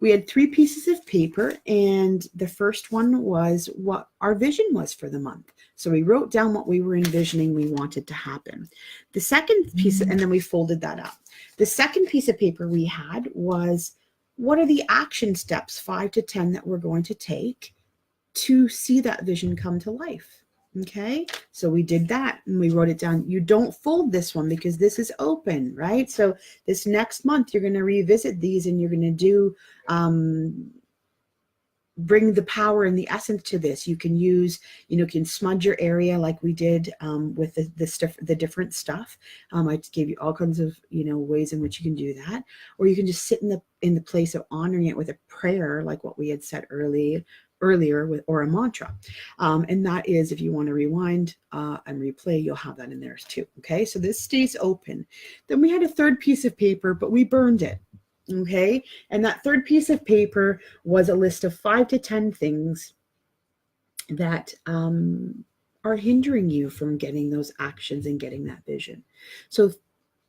We had 3 pieces of paper, and the first one was what our vision was for the month. So we wrote down what we were envisioning we wanted to happen. The second piece, and then we folded that up. The second piece of paper we had was, what are the action steps, 5 to 10, that we're going to take to see that vision come to life? Okay, so we did that and we wrote it down. You don't fold this one because this is open, right? So this next month, you're going to revisit these and you're going to do, bring the power and the essence to this. You can use, you can smudge your area like we did with the different stuff. I gave you all kinds of, ways in which you can do that. Or you can just sit in the place of honoring it with a prayer, like what we had said earlier with, or a mantra. And that is, if you want to rewind and replay, you'll have that in there too. Okay, so this stays open. Then we had a third piece of paper, but we burned it. Okay, and that third piece of paper was a list of 5 to 10 things that are hindering you from getting those actions and getting that vision. So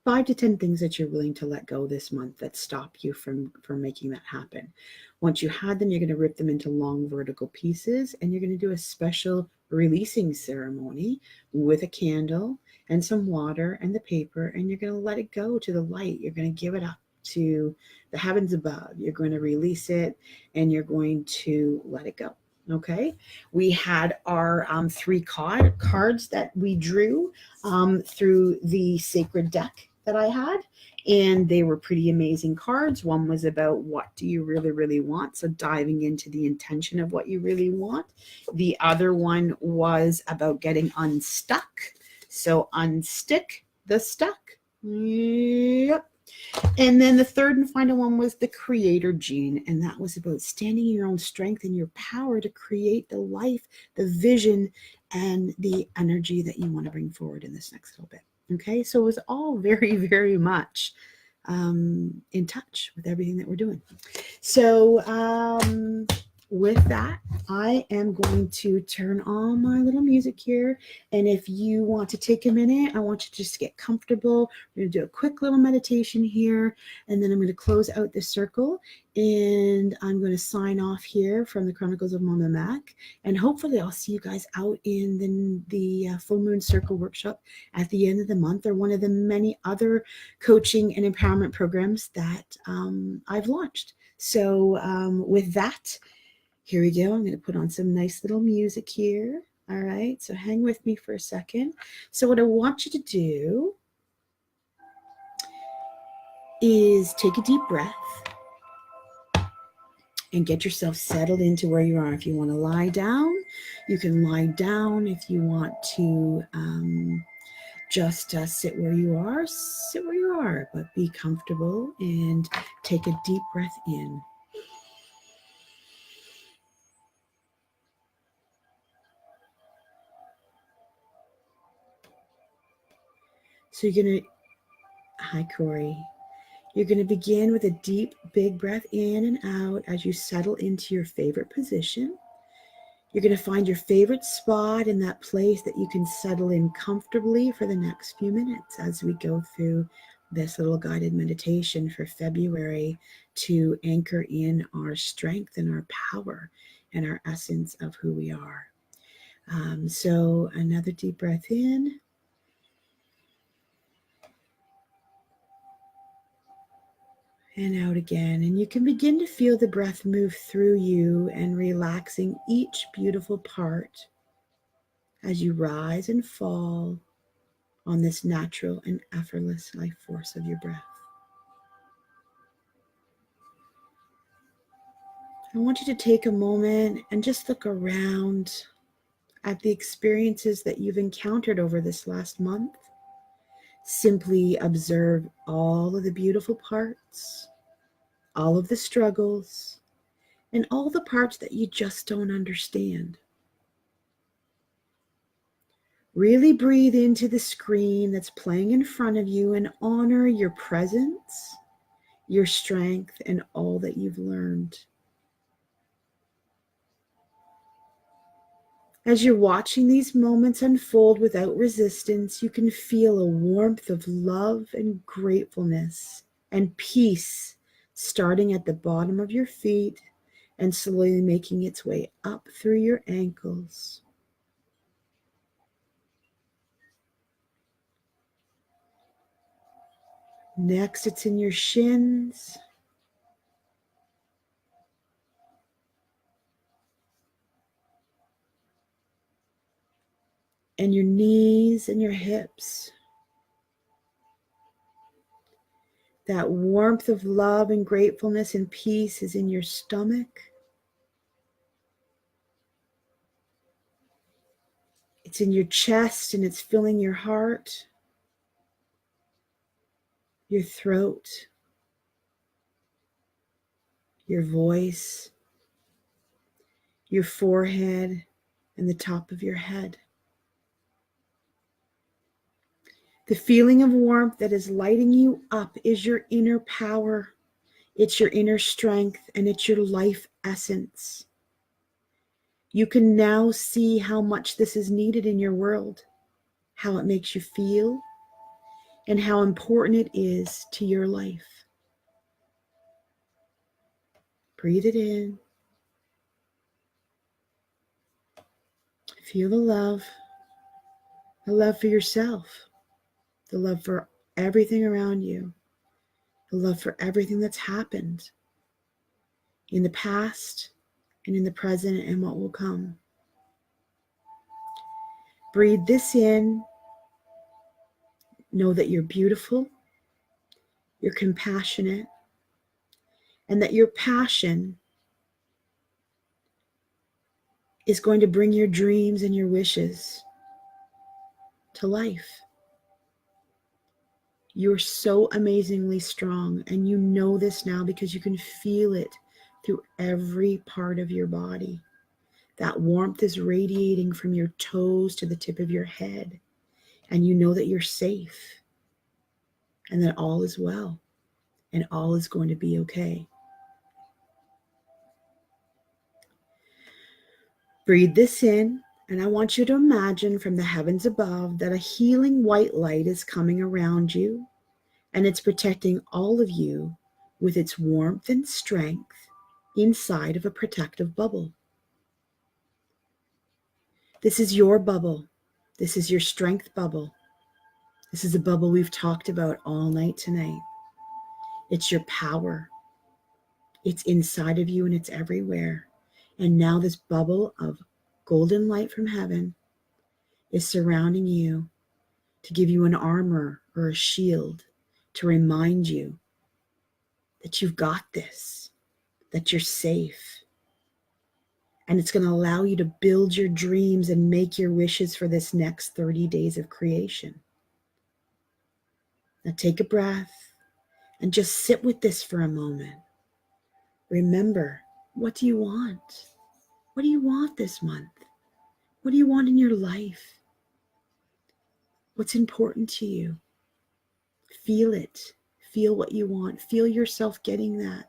5 to 10 things that you're willing to let go this month that stop you from making that happen. Once you had them, you're going to rip them into long vertical pieces, and you're going to do a special releasing ceremony with a candle and some water and the paper, and you're going to let it go to the light. You're going to give it up to the heavens above. You're going to release it, and you're going to let it go. Okay, we had our 3 cards that we drew through the sacred deck that I had, and they were pretty amazing cards. One was about what do you really, really want? So diving into the intention of what you really want. The other one was about getting unstuck. So unstick the stuck. Yep. And then the third and final one was the creator gene. And that was about standing in your own strength and your power to create the life, the vision, and the energy that you want to bring forward in this next little bit. Okay, so it was all very, very much in touch with everything that we're doing. So with that, I am going to turn on my little music here. And if you want to take a minute, I want you to just get comfortable. We're going to do a quick little meditation here, and then I'm going to close out the circle, and I'm going to sign off here from the Chronicles of Mama Mac. And hopefully I'll see you guys out in the Full Moon Circle workshop at the end of the month, or one of the many other coaching and empowerment programs that I've launched. So with that, here we go. I'm going to put on some nice little music here. All right, so hang with me for a second. So what I want you to do is take a deep breath and get yourself settled into where you are. If you want to lie down, you can lie down. If you want to just sit where you are, sit where you are, but be comfortable and take a deep breath in. So you're going to, hi Corey, you're going to begin with a deep, big breath in and out as you settle into your favorite position. You're going to find your favorite spot in that place that you can settle in comfortably for the next few minutes as we go through this little guided meditation for February to anchor in our strength and our power and our essence of who we are. So another deep breath in. And out again. And you can begin to feel the breath move through you and relaxing each beautiful part as you rise and fall on this natural and effortless life force of your breath. I want you to take a moment and just look around at the experiences that you've encountered over this last month. Simply observe all of the beautiful parts, all of the struggles, and all the parts that you just don't understand. Really breathe into the screen that's playing in front of you and honor your presence, your strength, and all that you've learned. As you're watching these moments unfold without resistance, you can feel a warmth of love and gratefulness and peace starting at the bottom of your feet and slowly making its way up through your ankles. Next, it's in your shins. And your knees and your hips. That warmth of love and gratefulness and peace is in your stomach. It's in your chest and it's filling your heart, your throat, your voice, your forehead, and the top of your head. The feeling of warmth that is lighting you up is your inner power. It's your inner strength, and it's your life essence. You can now see how much this is needed in your world, how it makes you feel. and how important it is to your life. Breathe it in. Feel the love for yourself, the love for everything around you, the love for everything that's happened in the past and in the present and what will come. Breathe this in. Know that you're beautiful, you're compassionate, and that your passion is going to bring your dreams and your wishes to life. You're so amazingly strong, and you know this now because you can feel it through every part of your body. That warmth is radiating from your toes to the tip of your head, and you know that you're safe and that all is well and all is going to be okay. Breathe this in, and I want you to imagine from the heavens above that a healing white light is coming around you, and it's protecting all of you with its warmth and strength inside of a protective bubble. This is your bubble. This is your strength bubble. This is a bubble we've talked about all night tonight. It's your power. It's inside of you and it's everywhere. And now this bubble of golden light from heaven is surrounding you to give you an armor or a shield to remind you that you've got this, that you're safe. And it's going to allow you to build your dreams and make your wishes for this next 30 days of creation. Now take a breath and just sit with this for a moment. Remember, what do you want? What do you want this month? What do you want in your life? What's important to you? Feel it. Feel what you want. Feel yourself getting that.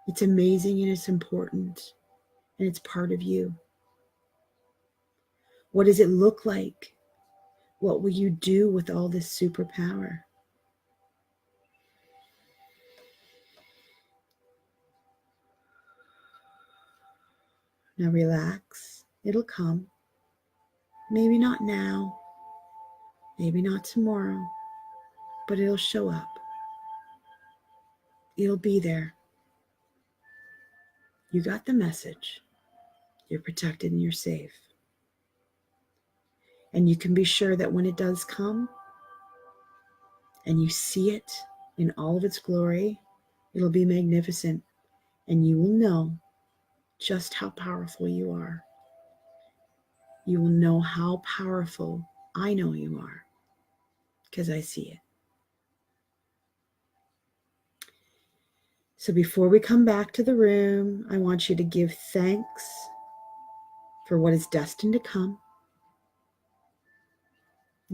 It's amazing and it's important and it's part of you. What does it look like? What will you do with all this superpower? Now relax. It'll come. Maybe not now. Maybe not tomorrow. But it'll show up. It'll be there. You got the message. You're protected and you're safe. And you can be sure that when it does come and you see it in all of its glory, it'll be magnificent. And you will know just how powerful you are. You will know how powerful I know you are because I see it. So before we come back to the room, I want you to give thanks for what is destined to come.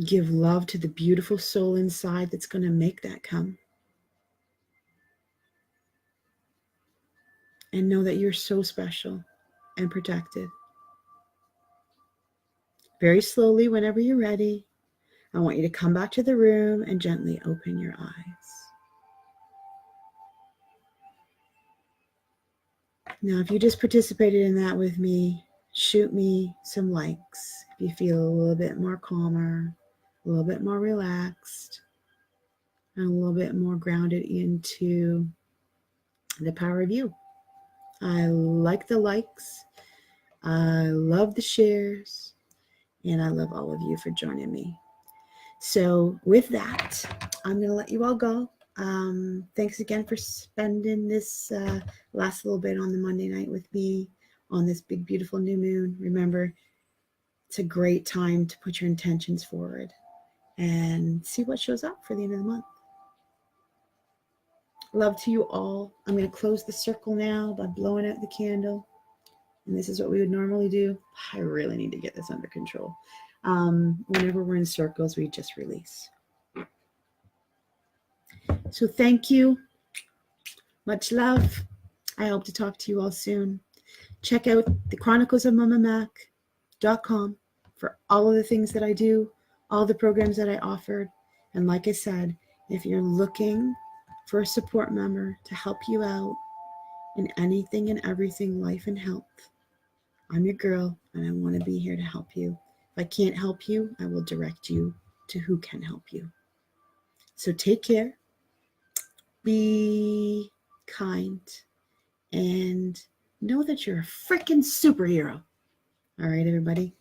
Give love to the beautiful soul inside that's going to make that come. And know that you're so special and protected. Very slowly, whenever you're ready, I want you to come back to the room and gently open your eyes. Now, if you just participated in that with me, shoot me some likes if you feel a little bit more calmer, a little bit more relaxed, and a little bit more grounded into the power of you. I like the likes. I love the shares. And I love all of you for joining me. So with that, I'm going to let you all go. Thanks again for spending this last little bit on the Monday night with me on this big, beautiful new moon. Remember, it's a great time to put your intentions forward and see what shows up for the end of the month. Love to you all. I'm going to close the circle now by blowing out the candle. And this is what we would normally do. I really need to get this under control. Whenever we're in circles, we just release. So thank you. Much love. I hope to talk to you all soon. Check out the chroniclesofmamamac.com for all of the things that I do, all the programs that I offered. And like I said, if you're looking for a support member to help you out in anything and everything, life and health, I'm your girl, and I want to be here to help you. If I can't help you, I will direct you to who can help you. So take care, be kind, and know that you're a freaking superhero. All right, everybody.